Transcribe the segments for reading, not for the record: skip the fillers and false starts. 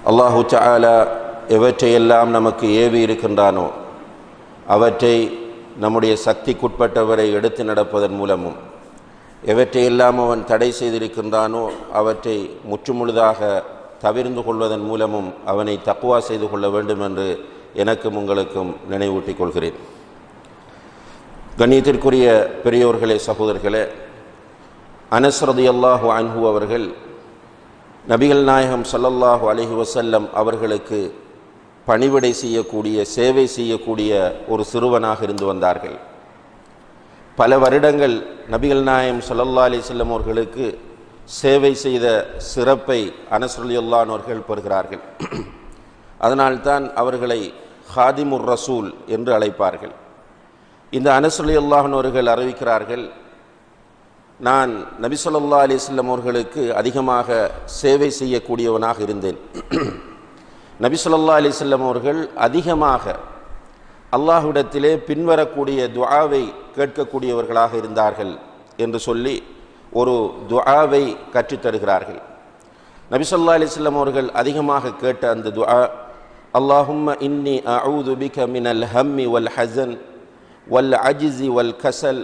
அல்லாஹு தஆலா எவற்றையெல்லாம் நமக்கு ஏவி இருக்கின்றானோ அவற்றை நம்முடைய சக்திக்குட்பட்டவரை எடுத்து நடப்பதன் மூலமும், எவற்றையெல்லாம் அவன் தடை செய்திருக்கின்றானோ அவற்றை முற்றுமுழுதாக தவிர்ந்து கொள்வதன் மூலமும் அவனை தக்வா செய்து கொள்ள வேண்டும் என்று எனக்கும் உங்களுக்கும் நினைவூட்டிக் கொள்கிறேன். கண்ணியத்திற்குரிய பெரியோர்களே, சகோதரர்களே, அனஸ் ரலியல்லாஹு அன்ஹு அவர்கள் நபிகள் நாயகம் ஸல்லல்லாஹு அலைஹி வஸல்லம் அவர்களுக்கு பணிவிடை செய்யக்கூடிய, சேவை செய்யக்கூடிய ஒரு சிறுவனாக இருந்து வந்தார்கள். பல வருடங்கள் நபிகள் நாயகம் ஸல்லல்லாஹு அலைஹி வஸல்லம் அவர்களுக்கு சேவை செய்த சிறப்பை அனஸ் ரலியல்லாஹு அன்ஹு அவர்கள் பெறுகிறார்கள். அதனால்தான் அவர்களை ஹாதிமுர் ரசூல் என்று அழைப்பார்கள். இந்த அனஸ் ரலியல்லாஹு அன்ஹு அவர்கள் அறிவிக்கிறார்கள், நான் நபி ஸல்லல்லாஹு அலைஹி வஸல்லம் அவர்களுக்கு அதிகமாக சேவை செய்யக்கூடியவனாக இருந்தேன். நபி ஸல்லல்லாஹு அலைஹி வஸல்லம் அவர்கள் அதிகமாக அல்லாஹ்விடத்திலே பின்வரக்கூடிய துஆவை கேட்கக்கூடியவர்களாக இருந்தார்கள் என்று சொல்லி ஒரு துஆவை கற்றுத்தருகிறார்கள். நபி ஸல்லல்லாஹு அலைஹி வஸல்லம் அவர்கள் அதிகமாக கேட்ட அந்த துஆ, அல்லாஹும்ம இன்னி அஊது பிக மினல் ஹம்மி வல் ஹஸன் வல் அஜ்ஸி வல் கஸல்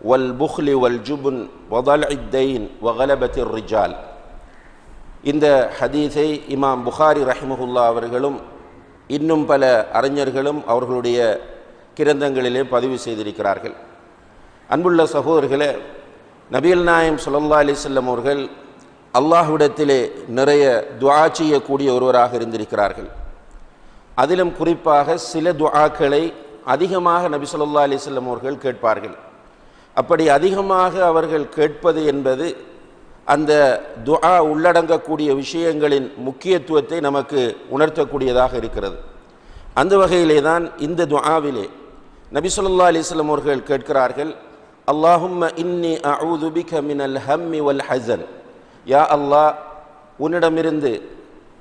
வல் புக்லி வல் ஜுபன் வதல்இத் தைன் வகலபத்திர் ரிஜால். இந்த ஹதீஸை இமாம் புகாரி ரஹிமஹுல்லா அவர்களும் இன்னும் பல அறிஞர்களும் அவர்களுடைய கிரந்தங்களிலே பதிவு செய்திருக்கிறார்கள். அன்புள்ள சகோதரர்களே, நபிகள் நாயகம் ஸல்லல்லாஹு அலைஹி வஸல்லம் அவர்கள் அல்லாஹ்விடத்திலே நிறைய துஆ செய்யக்கூடிய ஒருவராக இருந்திருக்கிறார்கள். அதிலும் குறிப்பாக சில துஆக்களை அதிகமாக நபி ஸல்லல்லாஹு அலைஹி வஸல்லம் அவர்கள் கேட்பார்கள். அப்படி அதிகமாக அவர்கள் கேட்பது என்பது அந்த துஆ உள்ளடங்கக்கூடிய விஷயங்களின் முக்கியத்துவத்தை நமக்கு உணர்த்தக்கூடியதாக இருக்கிறது. அந்த வகையிலே தான் இந்த துஆவிலே நபி ஸல்லல்லாஹு அலைஹி வஸல்லம் அவர்கள் கேட்கிறார்கள், அல்லாஹும்ம இன்னி அஊது பிக மினல் ஹம்மி வல் ஹஸன். யா அல்லாஹ், உன்னிடமிருந்து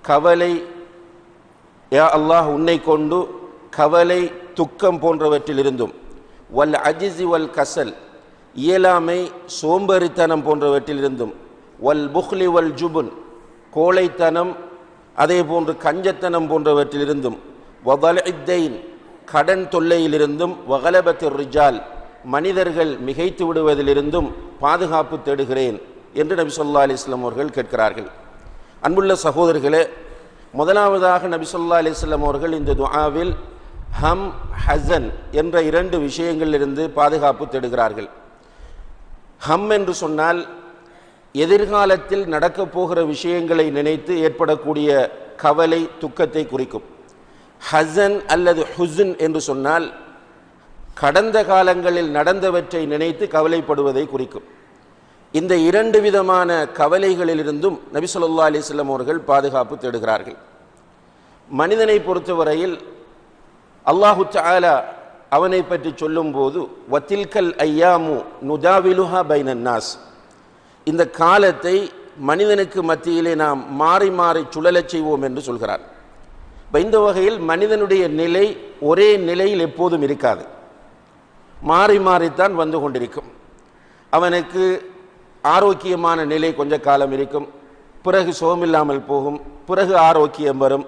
கவலை, யா அல்லாஹ், உன்னை கொண்டு கவலை, துக்கம் போன்றவற்றிலிருந்தும், வல் அஜ்ஸி வல் கஸல், இயலாமை, சோம்பேறித்தனம் போன்றவற்றிலிருந்தும், வல் புக்லி வல் ஜுபன், கோழைத்தனம், அதே போன்று கஞ்சத்தனம் போன்றவற்றிலிருந்தும், வதல்இத் தைன், கடன் தொல்லையிலிருந்தும், வகலபத்திர் ரிஜால், மனிதர்கள் மிகைத்து விடுவதிலிருந்தும் பாதுகாப்பு தேடுகிறேன் என்று நபி ஸல்லல்லாஹு அலைஹி வஸல்லம் அவர்கள் கேட்கிறார்கள். அன்புள்ள சகோதரர்களே, முதலாவதாக நபி ஸல்லல்லாஹு அலைஹி வஸல்லம் அவர்கள் இந்த துஆவில் ஹம், ஹஸன் என்ற இரண்டு விஷயங்களிலிருந்து பாதுகாப்பு தேடுகிறார்கள். ஹம் என்று சொன்னால் எதிர்காலத்தில் நடக்கப் போகிற விஷயங்களை நினைத்து ஏற்படக்கூடிய கவலை, துக்கத்தை குறிக்கும். ஹஸன் அல்லது ஹுஸ்ன் என்று சொன்னால் கடந்த காலங்களில் நடந்தவற்றை நினைத்து கவலைப்படுவதை குறிக்கும். இந்த இரண்டு விதமான கவலைகளிலிருந்தும் நபி ஸல்லல்லாஹு அலைஹி வஸல்லம் அவர்கள் பாதுகாப்பு தேடுகிறார்கள். மனிதனை பொறுத்தவரையில் அல்லாஹு தஆலா அவனை பற்றி சொல்லும்போது, வத்தில்கல் ஐயாமு நுதாவிலுஹா பைனன் நாஸ், இந்த காலத்தை மனிதனுக்கு மத்தியிலே நாம் மாறி மாறி சுழலச் செய்வோம் என்று சொல்கிறார். இந்த வகையில் மனிதனுடைய நிலை ஒரே நிலையில் எப்போதும் இருக்காது, மாறி மாறித்தான் வந்து கொண்டிருக்கும். அவனுக்கு ஆரோக்கியமான நிலை கொஞ்ச காலம் இருக்கும், பிறகு சுகமில்லாமல் போகும், பிறகு ஆரோக்கியம் வரும்.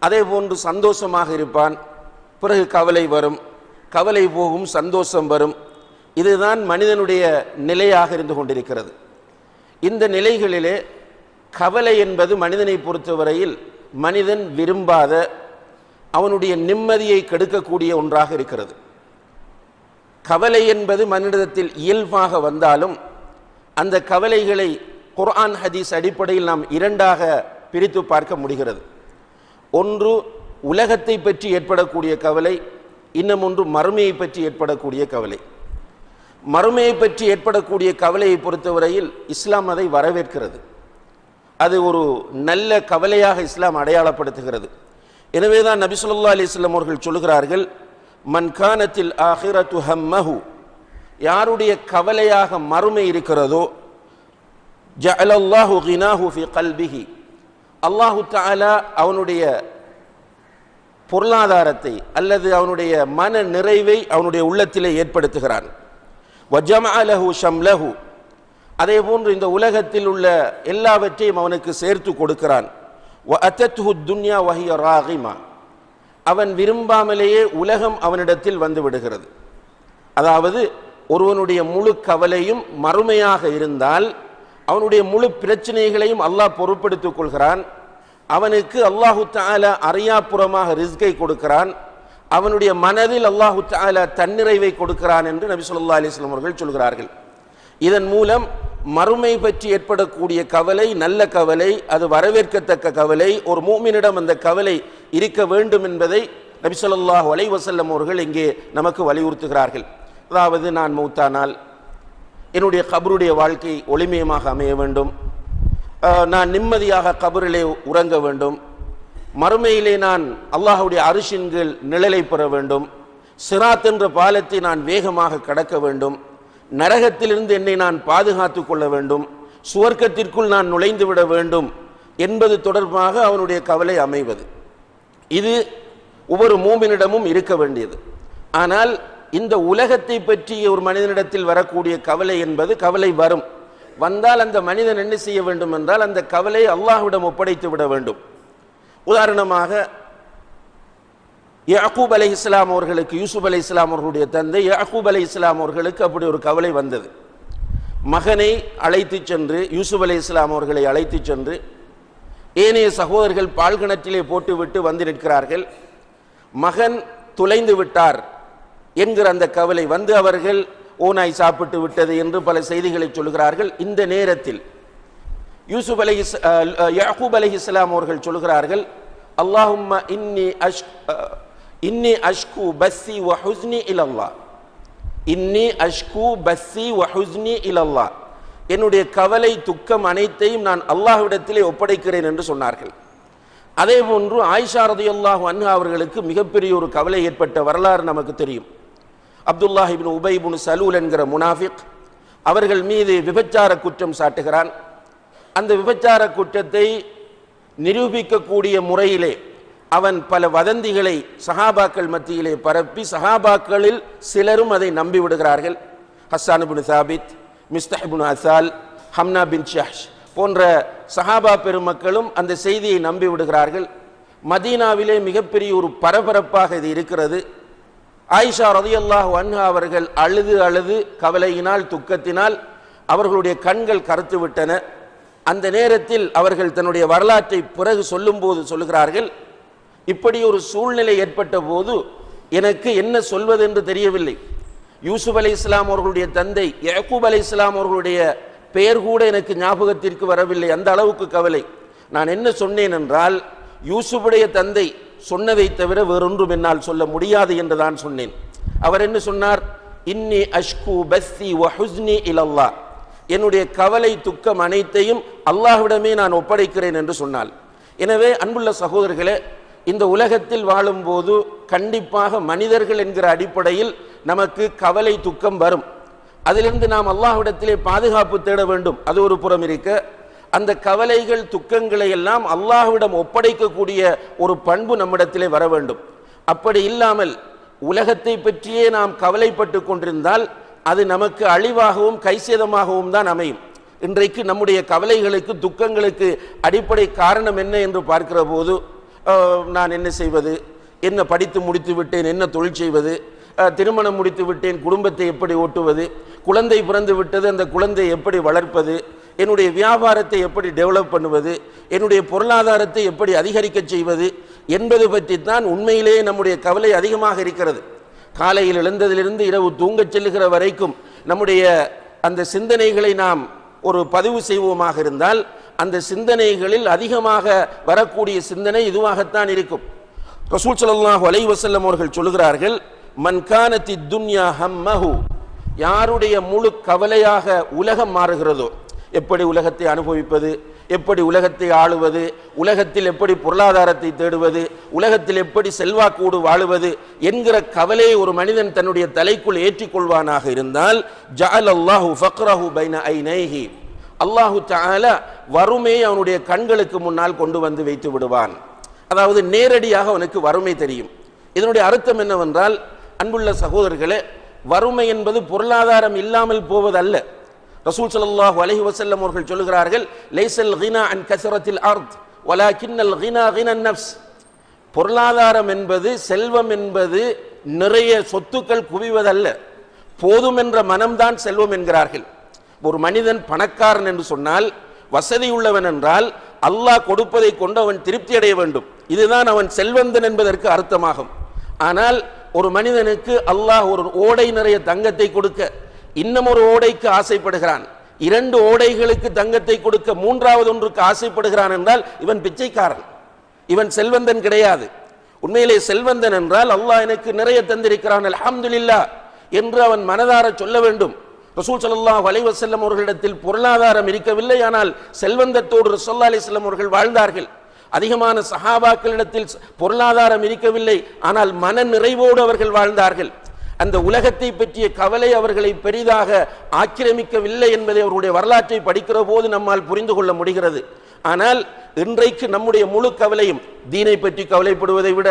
அதே போன்று சந்தோஷமாக இருப்பான், பிறகு கவலை வரும், கவலை போகும், சந்தோஷம் வரும். இதுதான் மனிதனுடைய நிலையாக இருந்து கொண்டிருக்கிறது. இந்த நிலைகளிலே கவலை என்பது மனிதனை பொறுத்தவரையில் மனிதன் விரும்பாத, அவனுடைய நிம்மதியை கெடுக்கக்கூடிய ஒன்றாக இருக்கிறது. கவலை என்பது மனிதத்தில் இயல்பாக வந்தாலும் அந்த கவலைகளை குர்ஆன் ஹதீஸ் அடிப்படையில் நாம் இரண்டாக பிரித்து பார்க்க முடிகிறது. ஒன்று உலகத்தை பற்றி ஏற்படக்கூடிய கவலை, இன்னும் ஒன்று மறுமையை பற்றி ஏற்படக்கூடிய கவலை. மறுமையை பற்றி ஏற்படக்கூடிய கவலையை பொறுத்தவரையில் இஸ்லாம் அதை வரவேற்கிறது. அது ஒரு நல்ல கவலையாக இஸ்லாம் அடையாளப்படுத்துகிறது. எனவே தான் நபி ஸல்லல்லாஹு அலைஹி வஸல்லம் அவர்கள் சொல்கிறார்கள், மன் கானத்தில் ஆஹிரத்து ஹம்மஹு, யாருடைய கவலையாக மறுமை இருக்கிறதோ, ஜஅலல்லாஹு கினாஹு ஃபி கல்பிஹி, அல்லாஹு தஆலா அவனுடைய பொருளாதாரத்தை அல்லது அவனுடைய மன நிறைவை அவனுடைய உள்ளத்திலே ஏற்படுத்துகிறான். வஜமஅ லஹு ஷம்லஹு, அதே போன்று இந்த உலகத்தில் உள்ள எல்லாவற்றையும் அவனுக்கு சேர்த்து கொடுக்கிறான். وأتته الدنيا وهي راغمة அவன் விரும்பாமலேயே உலகம் அவனிடத்தில் வந்து விடுகிறது. அதாவது ஒருவனுடைய முழு கவலையும் மறுமையாக இருந்தால் அவனுடைய முழு பிரச்சனைகளையும் அல்லாஹ் பொறுப்பெடுத்துக் கொள்கிறான். அவனுக்கு அல்லாஹு தஆலா அறியாப்புறமாக ரிஸ்கை கொடுக்கிறான். அவனுடைய மனதில் அல்லாஹு தஆலா தன்னிறைவை கொடுக்கிறான் என்று நபி ஸல்லல்லாஹு அலைஹி வஸல்லம் அவர்கள் சொல்கிறார்கள். இதன் மூலம் மறுமை பற்றி ஏற்படக்கூடிய கவலை நல்ல கவலை, அது வரவேற்கத்தக்க கவலை. ஒரு மூமினிடம் அந்த கவலை இருக்க வேண்டும் என்பதை நபி ஸல்லல்லாஹு அலைஹி வஸல்லம் அவர்கள் இங்கே நமக்கு வலியுறுத்துகிறார்கள். அதாவது நான் மௌத்தானால் என்னுடைய கபருடைய வாழ்க்கை ஒளிமயமாக அமைய வேண்டும், நான் நிம்மதியாக கபரிலே உறங்க வேண்டும், மறுமையிலே நான் அல்லாஹ்வுடைய அரிசின்கள் நிழலை பெற வேண்டும், சிராத் என்ற பாலத்தை நான் வேகமாக கடக்க வேண்டும், நரகத்திலிருந்து என்னை நான் பாதுகாத்து கொள்ள வேண்டும், சுவர்க்கத்திற்குள் நான் நுழைந்து விட வேண்டும் என்பது தொடர்பாக அவனுடைய கவலை அமைவது. இது ஒவ்வொரு மூமினிடமும் இருக்க வேண்டியது. ஆனால் இந்த உலகத்தை பற்றி ஒரு மனிதனிடத்தில் வரக்கூடிய கவலை என்பது கவலை வந்தால் அந்த மனிதன் என்ன செய்ய வேண்டும் என்றால் அந்த கவலை அல்லாஹ்விடம் ஒப்படைத்து விட வேண்டும். உதாரணமாக யாக்கூப் அலைஹிஸ்ஸலாம் அவர்களுக்கு, யூசுப் அலைஹிஸ்ஸலாம் அவர்களுடைய தந்தை யாக்கூப் அலைஹிஸ்ஸலாம் அவர்களுக்கு அப்படி ஒரு கவலை வந்தது. மகனை அழைத்து சென்று, யூசுப் அலைஹிஸ்ஸலாம் அவர்களை அழைத்து சென்று ஏனைய சகோதரர்கள் பால்கிணற்றிலே போட்டுவிட்டு வந்து நிற்கிறார்கள். மகன் தொலைந்து விட்டார் என்கிற அந்த கவலை வந்து அவர்கள் ஓநாய் சாப்பிட்டு விட்டது என்று பல செய்திகளை சொல்கிறார்கள். இந்த நேரத்தில் யாக்கூப் அலைஹிஸ்ஸலாம் அவர்கள் சொல்கிறார்கள், அல்லாஹும்ம இன்னி அஷ்கு பஸ்ஸி வ ஹுஸ்னி இலல்லாஹ், இன்னி அஷ்கு பஸ்ஸி வ ஹுஸ்னி இலல்லாஹ், என்னுடைய கவலை துக்கம் அனைத்தையும் நான் அல்லாஹ்விடத்திலே ஒப்படைக்கிறேன் என்று சொன்னார்கள். அதே போன்று ஆயிஷா ரலியல்லாஹு அன்ஹா அவர்களுக்கு மிகப்பெரிய ஒரு கவலை ஏற்பட்ட வரலாறு நமக்கு தெரியும். அப்துல்லாஹ் இப்னு உபை இப்னு சலூல் என்கிற முனாஃபிக் அவர்கள் மீது விபச்சார குற்றம் சாட்டுகிறான். அந்த விபச்சார குற்றத்தை நிரூபிக்கக்கூடிய முறையிலே அவன் பல வதந்திகளை சஹாபாக்கள் மத்தியிலே பரப்பி சஹாபாக்களில் சிலரும் அதை நம்பி விடுகிறார்கள். ஹஸ்ஸான் இப்னு சாபித், மிஸ்தஹ் இப்னு அசால், ஹம்னா பின் ஷஹ்ஷ் போன்ற சஹாபா பெருமக்களும் அந்த செய்தியை நம்பி விடுகிறார்கள். மதீனாவிலே மிகப்பெரிய ஒரு பரபரப்பாக இது இருக்கிறது. ஆயிஷா ரலியல்லாஹு அன்ஹா அவர்கள் அழுது அழுது கவலையினால் துக்கத்தினால் அவர்களுடைய கண்கள் கருத்து விட்டன. அந்த நேரத்தில் அவர்கள் தன்னுடைய வரலாற்றை பிறகு சொல்லும்போது சொல்லுகிறார்கள், இப்படி ஒரு சூழ்நிலை ஏற்பட்ட போது எனக்கு என்ன சொல்வது என்று தெரியவில்லை. யூசுப் அலைஹிஸ்ஸலாம் அவர்களுடைய தந்தை யாக்கூப் அலைஹிஸ்ஸலாம் அவர்களுடைய பெயர் கூட எனக்கு ஞாபகத்திற்கு வரவில்லை, அந்த அளவுக்கு கவலை. நான் என்ன சொன்னேன் என்றால், யூசுஃபுடைய தந்தை சொன்னதை தவிர வேறொன்றும் என்னால் சொல்ல முடியாது என்று தான் சொன்னேன். அவர் என்ன சொன்னார்? இன்னி அஷ்கு பஸ்ஸி வ ஹுஸ்னி இலல்லாஹ், என்னுடைய கவலை துக்கம் அனைத்தையும் அல்லாஹ்விடமே நான் ஒப்படைக்கிறேன் என்று சொன்னாள். எனவே அன்புள்ள சகோதரர்களே, இந்த உலகத்தில் வாழும்போது கண்டிப்பாக மனிதர்கள் என்கிற அடிப்படையில் நமக்கு கவலை துக்கம் வரும். அதிலிருந்து நாம் அல்லாஹ்விடத்திலே பாதுகாப்பு தேட வேண்டும். அது ஒரு புறம் இருக்க, அந்த கவலைகள் துக்கங்களை எல்லாம் அல்லாஹ்விடம் ஒப்படைக்கக்கூடிய ஒரு பண்பு நம்மிடத்திலே வர வேண்டும். அப்படி இல்லாமல் உலகத்தை பற்றியே நாம் கவலைப்பட்டு கொண்டிருந்தால் அது நமக்கு அழிவாகவும் கைசேதமாகவும் தான் அமையும். இன்றைக்கு நம்முடைய கவலைகளுக்கு துக்கங்களுக்கு அடிப்படை காரணம் என்ன என்று பார்க்கிற போது, நான் என்ன செய்வது, என்ன படித்து முடித்து விட்டேன், என்ன தொழில் செய்வது, திருமணம் முடித்து விட்டேன், குடும்பத்தை எப்படி ஓட்டுவது, குழந்தை பிறந்து விட்டது, அந்த குழந்தை எப்படி வளர்ப்பது, என்னுடைய வியாபாரத்தை எப்படி டெவலப் பண்ணுவது, என்னுடைய பொருளாதாரத்தை எப்படி அதிகரிக்க செய்வது என்பது பற்றித்தான் உண்மையிலேயே நம்முடைய கவலை அதிகமாக இருக்கிறது. காலையில் எழுந்ததிலிருந்து இரவு தூங்கச் செல்லுகிற வரைக்கும் நம்முடைய அந்த சிந்தனைகளை நாம் ஒரு பதிவு செய்வோமாக இருந்தால் அந்த சிந்தனைகளில் அதிகமாக வரக்கூடிய சிந்தனை இதுவாகத்தான் இருக்கும். ரசூல் ஸல்லல்லாஹு அலைஹி வஸல்லம் அவர்கள் சொல்கிறார்கள், மன் கானத்தி துன்யா ஹம்மஹு, யாருடைய முழு கவலையாக உலகம் மாறுகிறதோ, எப்படி உலகத்தை அனுபவிப்பது, எப்படி உலகத்தை ஆளுவது, உலகத்தில் எப்படி பொருளாதாரத்தை தேடுவது, உலகத்தில் எப்படி செல்வாக்கோடு வாழுவது என்கிற கவலையை ஒரு மனிதன் தன்னுடைய தலைக்குள் ஏற்றிக்கொள்வானாக இருந்தால், ஜஅலல்லாஹு ஃபக்ரஹு பைன ஐனைஹி, அல்லாஹு தஆலா வறுமையை அவனுடைய கண்களுக்கு முன்னால் கொண்டு வந்து வைத்து விடுவான். அதாவது நேரடியாக அவனுக்கு வறுமை தெரியும். இதனுடைய அர்த்தம் என்னவென்றால், அன்புள்ள சகோதரர்களே, வறுமை என்பது பொருளாதாரம் இல்லாமல் போவதல்ல. ரசூல் ஸல்லல்லாஹு அலைஹி வஸல்லம் அவர்கள் சொல்கிறார்கள், லைஸல் கினா அன் கஸரத்தில் அர்த் வலாக்கின்னல் கினா கினன் நஃப்ஸ். பொருளாதாரம் என்பது, செல்வம் என்பது நிறைய சொத்துக்கள் குவிவதல்ல, போதும் என்ற மனம்தான் செல்வம் என்கிறார்கள். ஒரு மனிதன் பணக்காரன் என்று சொன்னால், வசதி உள்ளவன் என்றால், அல்லாஹ் கொடுப்பதை கொண்டு அவன் திருப்தி அடைய வேண்டும். இதுதான் அவன் செல்வந்தன் என்பதற்கு அர்த்தமாகும். ஆனால் ஒரு மனிதனுக்கு அல்லாஹ் ஒரு ஓடை நிறைய தங்கத்தை கொடுக்க, இன்னும் ஒரு ஓடைக்கு ஆசைப்படுகிறான், 2 ஓடைகளுக்கு தங்கத்தை கொடுக்க, 3வது ஒன்றுக்கு ஆசைப்படுகிறான் என்றால் இவன் பிச்சைக்காரன், இவன் செல்வந்தன் கிடையாது. உண்மையிலே செல்வந்தன் என்றால் அல்லாஹ் எனக்கு நிறைய தந்திருக்கிறான் அல்ஹம்துலில்லாஹ் என்று அவன் மனதார சொல்ல வேண்டும். ரசூல் ஸல்லல்லாஹு அலைஹி வஸல்லம் அவர்களிடத்தில் பொருளாதாரம் இருக்கவில்லை, ஆனால் செல்வந்தத்தோடு ரசூலுல்லாஹி அலைஹி வஸல்லம் அவர்கள் வாழ்ந்தார்கள். அதிகமான சஹாபாக்களிடத்தில் பொருளாதாரம் இருக்கவில்லை, ஆனால் மன நிறைவோடு அவர்கள் வாழ்ந்தார்கள். அந்த உலகத்தை பற்றிய கவலை அவர்களை பெரிதாக ஆக்கிரமிக்கவில்லை என்பதை அவருடைய வரலாற்றை படிக்கிற போது நம்மால் புரிந்து கொள்ள முடிகிறது. ஆனால் இன்றைக்கு நம்முடைய முழு கவலையும் தீனை பற்றி கவலைப்படுவதை விட,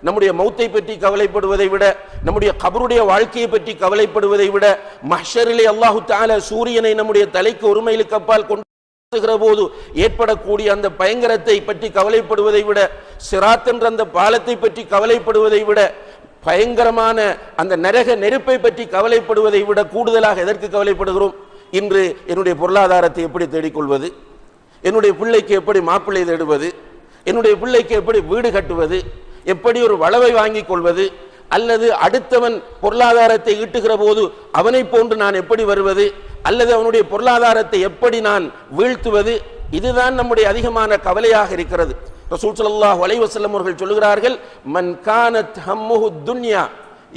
நம்முடைய மௌத்தை பற்றி கவலைப்படுவதை விட, நம்முடைய கபருடைய வாழ்க்கையை பற்றி கவலைப்படுவதை விட, மஹ்ஷரிலே அல்லாஹு தஆலா சூரியனை நம்முடைய தலைக்கு ஒரு மைலுக்கு அப்பால் கொண்டு போது ஏற்படக்கூடிய அந்த பயங்கரத்தை பற்றி கவலைப்படுவதை விட, சிராத் என்ற அந்த பாலத்தை பற்றி கவலைப்படுவதை விட, பயங்கரமான அந்த நரக நெருப்பை பற்றி கவலைப்படுவதை விட கூடுதலாக எதற்கு கவலைப்படுகிறோம்? இன்று என்னுடைய பொருளாதாரத்தை எப்படி தேடிக்கொள்வது, என்னுடைய பிள்ளைக்கு எப்படி மாப்பிள்ளை தேடுவது, என்னுடைய பிள்ளைக்கு எப்படி வீடு கட்டுவது, எப்படி ஒரு வளவை வாங்கிக் கொள்வது, அல்லது அடுத்தவன் பொருளாதாரத்தை ஈட்டுகிற போது அவனை போன்று நான் எப்படி வருவது, அல்லது அவனுடைய பொருளாதாரத்தை எப்படி நான் வீழ்த்துவது, இதுதான் நம்முடைய அதிகமான கவலையாக இருக்கிறது. ரசூல் ஸல்லல்லாஹு அலைஹி வஸல்லம் அவர்கள் சொல்கிறார்கள், மன் கானத் ஹம்முஹு துன்யா,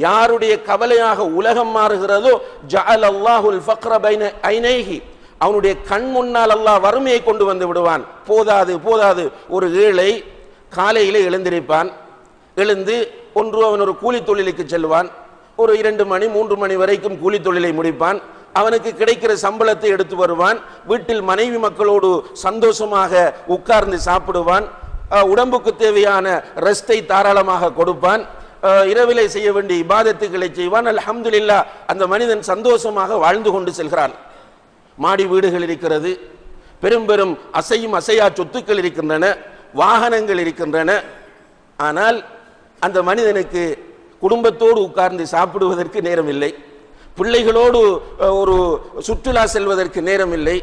யாருடைய கவலையாக உலகம் மாறுகிறதோ, ஜஅலல்லாஹுல் ஃபக்ர பைன ஐனைஹி, அவனுடைய கண் முன்னால் அல்லாஹ் வறுமையை கொண்டு வந்து விடுவான். போதாது போதாது, ஒரு ஏழை காலையிலே எழுந்திருப்பான், எழுந்து ஒன்று அவன் ஒரு கூலி தொழிலுக்கு செல்வான், ஒரு 2 மணி 3 மணி வரைக்கும் கூலி தொழிலை முடிப்பான், அவனுக்கு கிடைக்கிற சம்பளத்தை எடுத்து வருவான், வீட்டில் மனைவி மக்களோடு சந்தோஷமாக உட்கார்ந்து சாப்பிடுவான், உடம்புக்கு தேவையான ரெஸ்டை தாராளமாக கொடுப்பான், இரவிலே செய்ய வேண்டிய இபாதத்துக்களை செய்வான். அல்ஹம்துலில்லாஹ், அந்த மனிதன் சந்தோஷமாக வாழ்ந்து கொண்டு செல்கிறான். மாடி வீடுகள் இருக்கிறது, பெரும் பெரும் அசையும் அசையா சொத்துக்கள் இருக்கின்றன, வாகனங்கள் இருக்கின்றன. ஆனால் அந்த மனிதனுக்கு குடும்பத்தோடு உட்கார்ந்து சாப்பிடுவதற்கு நேரம் இல்லை, பிள்ளைகளோடு ஒரு சுற்றுலா செல்வதற்கு நேரம் இல்லை,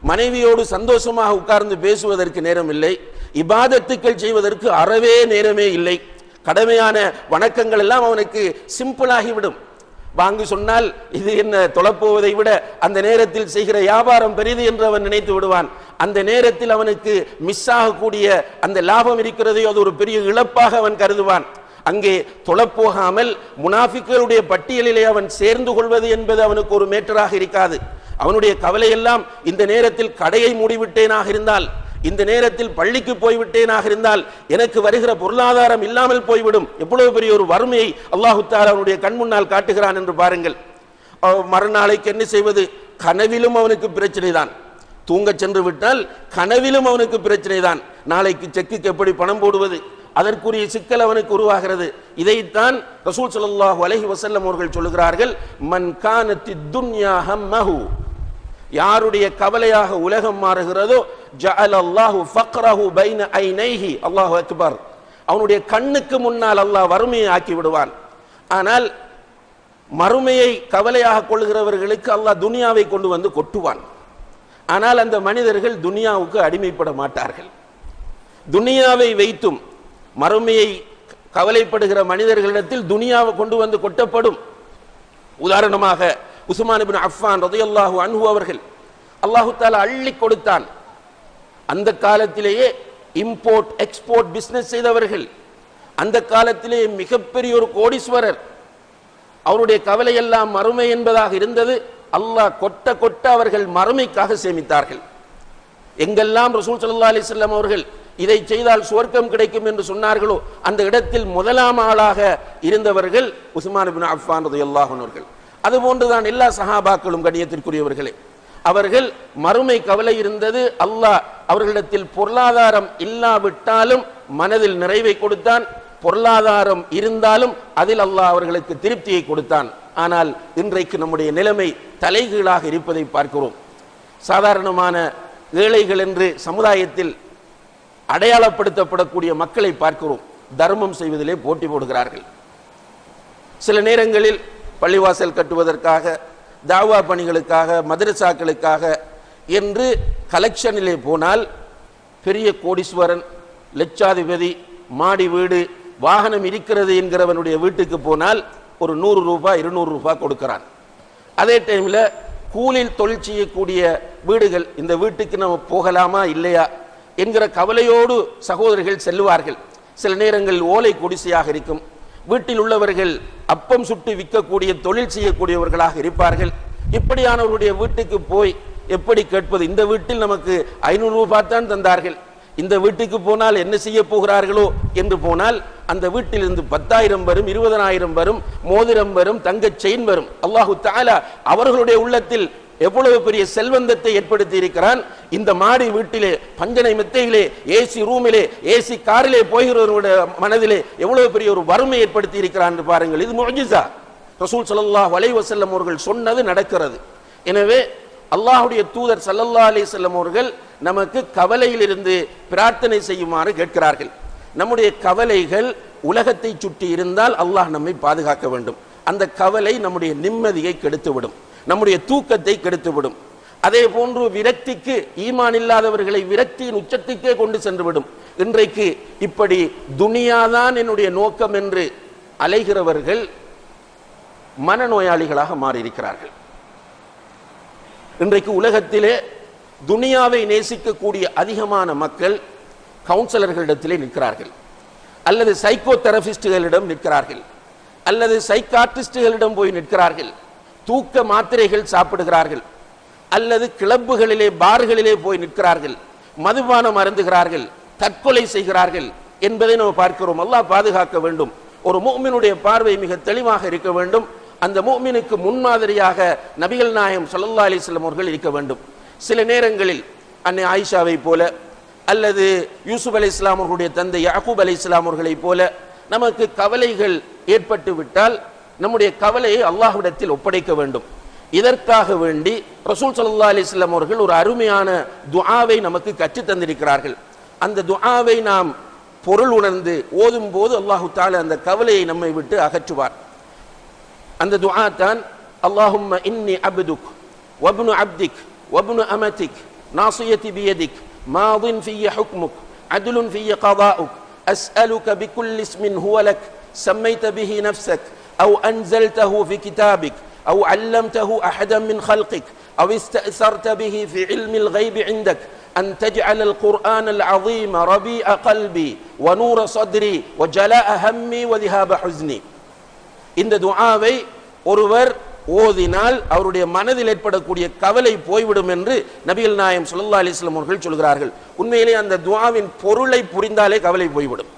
மனைவியோடு சந்தோஷமாக உட்கார்ந்து பேசுவதற்கு நேரம் இல்லை, இபாதத்துக்கள் செய்வதற்கு அறவே நேரமே இல்லை. கடமையான வணக்கங்கள் எல்லாம் அவனுக்கு சிம்பிளாகிவிடும். வாங்கி சொன்னால் இது என்ன தொலைப்போவதை விட அந்த நேரத்தில் செய்கிற வியாபாரம் பெரிது என்று அவன் நினைத்து விடுவான். அந்த நேரத்தில் அவனுக்கு மிஸ் ஆகக்கூடிய அந்த லாபம் இருக்கிறதோ அது ஒரு பெரிய இழப்பாக அவன் கருதுவான். அங்கே தொலைப்போகாமல் முனாஃபிக்குகளுடைய பட்டியலிலே அவன் சேர்ந்து கொள்வது என்பது அவனுக்கு ஒரு மேட்டராக இருக்காது. அவனுடைய கவலையெல்லாம் இந்த நேரத்தில் கடையை மூடிவிட்டேனாக இருந்தால், இந்த நேரத்தில் பள்ளிக்கு போய்விட்டேனாக இருந்தால் எனக்கு வருகிற பொருளாதாரம் இல்லாமல் போய்விடும். எவ்வளவு பெரிய ஒரு வறுமையை அல்லாஹு தஆலா அவனுடைய கண் முன்னால் காட்டுகிறான் என்று பாருங்கள். மறுநாளைக்கு என்ன செய்வது? கனவிலும் அவனுக்கு பிரச்சனை தான். தூங்க சென்று விட்டால் கனவிலும் அவனுக்கு பிரச்சனை தான். நாளைக்கு செக்குக்கு எப்படி பணம் போடுவது, அதற்குரிய சிக்கல் அவனுக்கு உருவாகிறது. இதைத்தான் ரசூல் ஸல்லல்லாஹு அலைஹி வஸல்லம் அவர்கள் சொல்கிறார்கள், மன் கானத்தித் துன்யா ஹம்மஹு, யாருடைய கவலையாக உலகம் மாறுகிறதோ, ஜஅலல்லாஹு ஃபக்ரஹு பைன ஐனைஹி, அல்லாஹு அக்பர், அவனுடைய கண்ணுக்கு முன்னால் அல்லாஹ் வறுமையை ஆக்கி விடுவான். ஆனால் மறுமையை கவலையாக கொள்கிறவர்களுக்கு அல்லாஹ் துனியாவை கொண்டு வந்து கொட்டுவான். ஆனால் அந்த மனிதர்கள் துனியாவுக்கு அடிமைப்பட மாட்டார்கள். துனியாவை வைத்தும் மறுமையை கவலைப்படுகிற மனிதர்களிடத்தில் துனியாவை கொண்டு வந்து கொட்டப்படும். உதாரணமாக உஸ்மான் இப்னு அஃபான் ரலியல்லாஹு அன்ஹு அவர்கள் அல்லாஹு தஆலா அள்ளி கொடுத்தான். அந்த காலத்திலேயே இம்போர்ட் எக்ஸ்போர்ட் பிசினஸ் செய்தவர்கள், அந்த காலத்திலேயே மிகப்பெரிய ஒரு கோடீஸ்வரர். அவருடைய கவலை எல்லாம் மறுமை என்பதாக இருந்தது. அல்லாஹ் கொட்ட கொட்ட அவர்கள் மறுமைக்காக சேமித்தார்கள். எங்கெல்லாம் ரசூல் ஸல்லல்லாஹு அலைஹி வஸல்லம் அவர்கள் இதை செய்தால் சுவர்க்கம் கிடைக்கும் என்று சொன்னார்களோ அந்த இடத்தில் முதலாம் ஆளாக இருந்தவர்கள் உஸ்மான் இப்னு அஃபான் ரலியல்லாஹு அன்ஹு அவர்கள். அதுபோன்றுதான் எல்லா சஹாபாக்களும் கண்ணியத்திற்குரியவர்களே, அவர்கள் மறுமை கவலை இருந்தது. அல்லாஹ் அவர்களிடத்தில் பொருளாதாரம் இல்லாவிட்டாலும் மனதில் நிறைவை கொடுத்தான், பொருளாதாரம் இருந்தாலும் அதில் அல்லாஹ் அவர்களுக்கு திருப்தியை கொடுத்தான். ஆனால் இன்றைக்கு நம்முடைய நிலைமை தலைகீழாக இருப்பதை பார்க்கிறோம். சாதாரணமான ஏழைகள் என்று சமுதாயத்தில் அடையாளப்படுத்தப்படக்கூடிய மக்களை பார்க்கிறோம். தர்மம் செய்வதிலே போட்டி போடுகிறார்கள். சில நேரங்களில் பள்ளிவாசல் கட்டுவதற்காக, தாவா பணிகளுக்காக, மதரசாக்களுக்காக என்று கலெக்ஷனிலே போனால் பெரிய கோடீஸ்வரன், லட்சாதிபதி, மாடி வீடு, வாகனம் இருக்கிறது என்கிறவனுடைய வீட்டுக்கு போனால் ஒரு 100 ரூபாய் 200 ரூபாய் கொடுக்கிறான். அதே டைமில் கூலில் தொழில் செய்யக்கூடிய வீடுகள், இந்த வீட்டுக்கு நம்ம போகலாமா இல்லையா என்கிற கவலையோடு சகோதரர்கள் செல்லுவார்கள். சில நேரங்களில் ஓலை குடிசையாக இருக்கும். வீட்டில் உள்ளவர்கள் அப்பம் சுட்டு விற்கக்கூடிய தொழில் செய்யக்கூடியவர்களாக இருப்பார்கள். இப்படியானவருடைய வீட்டுக்கு போய் எப்படி கேட்பது? இந்த வீட்டில் நமக்கு 500 ரூபாய் தான் தந்தார்கள், இந்த வீட்டுக்கு போனால் என்ன செய்ய போகிறார்களோ என்று போனால் அந்த வீட்டிலிருந்து 10,000 வரும், 20,000 வரும், மோதிரம் வரும், தங்கச் செயின் வரும். அல்லாஹு தஆலா அவர்களுடைய உள்ளத்தில் எவ்வளவு பெரிய செல்வந்தத்தை ஏற்படுத்தி இருக்கிறான். இந்த மாடி வீட்டிலே, பஞ்சனை மெத்தையிலே, ஏசி ரூமிலே, ஏசி காரிலே போகிறவருடைய மனதிலே எவ்வளவு பெரிய ஒரு வறுமை ஏற்படுத்தி இருக்கிறான் என்று பாருங்கள். இது முஅ்ஜிஸா. ரசூல் ஸல்லல்லாஹு அலைஹி வஸல்லம் அவர்கள் சொன்னது நடக்கிறது. எனவே அல்லாஹ்வுடைய தூதர் ஸல்லல்லாஹு அலைஹி வஸல்லம் அவர்கள் நமக்கு கவலையிலிருந்து பிரார்த்தனை செய்யுமாறு கேட்கிறார்கள். நம்முடைய கவலைகள் உலகத்தை சுற்றி இருந்தால் அல்லாஹ் நம்மை பாதுகாக்க வேண்டும். அந்த கவலை நம்முடைய நிம்மதியை கெடுத்துவிடும், நம்முடைய தூக்கத்தை கெடுத்துவிடும். அதே போன்று விரக்திக்கு, ஈமான் இல்லாதவர்களை விரக்தியின் உச்சத்துக்கே கொண்டு சென்றுவிடும். இன்றைக்கு இப்படி துனியாதான் என்னுடைய நோக்கம் என்று அலைகிறவர்கள் மனநோயாளிகளாக மாறியிருக்கிறார்கள். இன்றைக்கு உலகத்திலே துனியாவை நேசிக்கக்கூடிய அதிகமான மக்கள் கவுன்சிலர்களிடத்திலே நிற்கிறார்கள், அல்லது சைக்கோ தெரபிஸ்டுகளிடம் நிற்கிறார்கள், அல்லது சைக்காட்ரிஸ்டுகளிடம் போய் நிற்கிறார்கள். தூக்க மாத்திரைகள் சாப்பிடுகிறார்கள், அல்லது கிளப்புகளிலே, பார்களிலே போய் நிற்கிறார்கள், மதுபானம் அருந்துகிறார்கள், தற்கொலை செய்கிறார்கள் என்பதை நாம் பார்க்கிறோம். அல்லாஹ் பாதுகாக்க வேண்டும். ஒரு முஃமினுடைய பார்வை மிக தெளிவாக இருக்க வேண்டும். அந்த முஃமினுக்கு முன்மாதிரியாக நபிகள் நாயகம் ஸல்லல்லாஹு அலைஹி வஸல்லம் அவர்கள் இருக்க வேண்டும். சில நேரங்களில் அன்னை ஆயிஷாவை போல, அல்லது யூசுப் அலைஹிஸ்ஸலாம் அவர்களுடைய தந்தை யாக்கூப் அலைஹிஸ்ஸலாம் அவர்களைப் போல நமக்கு கவலைகள் ஏற்பட்டு விட்டால் நம்முடைய கவலையை அல்லாஹ்விடத்தில் ஒப்படைக்க வேண்டும். இதற்காக வேண்டி ரசூல் ஸல்லல்லாஹு அலைஹி வஸல்லம் அவர்கள் ஒரு அருமையான துஆவை நமக்கு கற்றுத் தந்திருக்கிறார்கள். அந்த துஆவை நாம் பொருள் உணர்ந்து ஓதும் போது அல்லாஹு தஆலா அந்த கவலையை நம்மை விட்டு அகற்றுவார். அந்த துஆ தான், அல்லாஹும்ம இன்னி அப்துக் வப்னு அப்திக் வப்னு அமதிக் நாஸியதி பியதிக் மாதின் ஃபிய ஹுக்முக் அத்லுன் ஃபிய கதாஉக் அஸ்அலுக பிகுல்லி இஸ்மின் ஹுவ லக் சம்மைத பிஹி நஃப்ஸக் أو أنزلته في كتابك أو علمته أحدا من خلقك أو استأثرت به في علم الغيب عندك أن تجعل القرآن العظيم ربيع قلبي ونور صدري وجلاء همي وذهاب حزني. இந்த துஆவை ஒருவர் ஓதினால் அவருடைய மனதில் ஏற்படக்கூடிய கவலை போய்விடும் என்று நபிகள் நாயகம் ஸல்லல்லாஹு அலைஹி வஸல்லம் அவர்கள் சொல்கிறார்கள். உண்மையிலே அந்த துஆவின் பொருளை புரிந்தாலே கவலை போய்விடும்.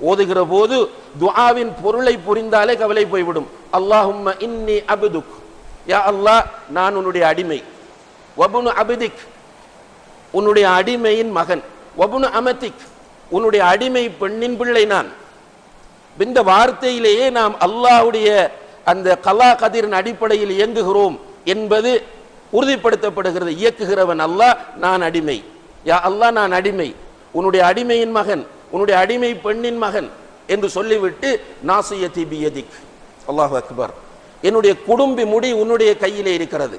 ஓதுகிற போது துஆவின் பொருளை புரிந்தாலே கவலை போய்விடும். அல்லாஹும்ம இன்னி அப்துக், யா அல்லாஹ் நான் உன்னுடைய அடிமை, வப்னு அப்திக் உன்னுடைய அடிமையின் மகன், வப்னு அமதிக் உன்னுடைய அடிமை பெண்ணின் பிள்ளை நான். இந்த வார்த்தையிலேயே நாம் அல்லாஹ்வுடைய அந்த கலா கதிரின் அடிப்படையில் இயங்குகிறோம் என்பது உறுதிப்படுத்தப்படுகிறது. இயக்குகிறவன் அல்லாஹ், நான் அடிமை, யா அல்லாஹ் நான் அடிமை, உன்னுடைய அடிமையின் மகன், உன்னுடைய அடிமை பெண்ணின் மகன் என்று சொல்லிவிட்டு நாசியதி பியதிக், அல்லாஹு அக்பர், என்னுடைய குடும்பி முடி உன்னுடைய கையிலே இருக்கிறது,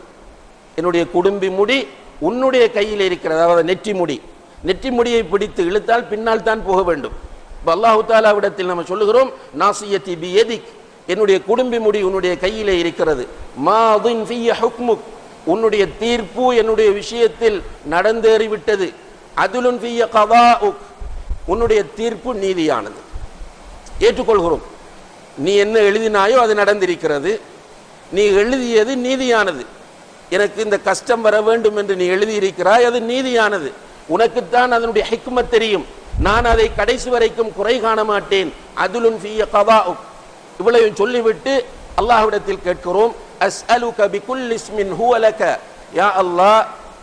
என்னுடைய குடும்பி முடி உன்னுடைய கையிலே இருக்கிறது. அதாவது நெற்றி முடி, நெற்றி முடியை பிடித்து இழுத்தால் பின்னால் தான் போக வேண்டும். அல்லாஹு தஆலாவிடத்தில் நம்ம சொல்லுகிறோம், நாசியதி பியதிக், என்னுடைய குடும்பி முடி உன்னுடைய கையிலே இருக்கிறது. மாதின் ஃபிய ஹுக்முக், உன்னுடைய தீர்ப்பு என்னுடைய விஷயத்தில் நடந்தேறிவிட்டது. அதுலுன் ஃபிய கதாஉக், உன்னுடைய தீர்ப்பு நீதியானது. ஏற்றுக்கொள்கிறோம், நீ என்ன எழுதினாயோ அது நடந்திருக்கிறது, நீ எழுதியது நீதியானது. எனக்கு இந்த கஷ்டம் வர வேண்டும் என்று நீ எழுதியிருக்கிறாய், அது நீதியானது. உனக்குத்தான் அதனுடைய ஹிக்மத் தெரியும், நான் அதை கடைசி வரைக்கும் குறை காண மாட்டேன். அதுலுன் ஃபிய கதாஉக், இவ்வளவு சொல்லிவிட்டு அல்லாஹ்விடத்தில் கேட்கிறோம், அஸ்அலுக பிகுல்லி இஸ்மின் ஹுவ லக, யா அல்லாஹ்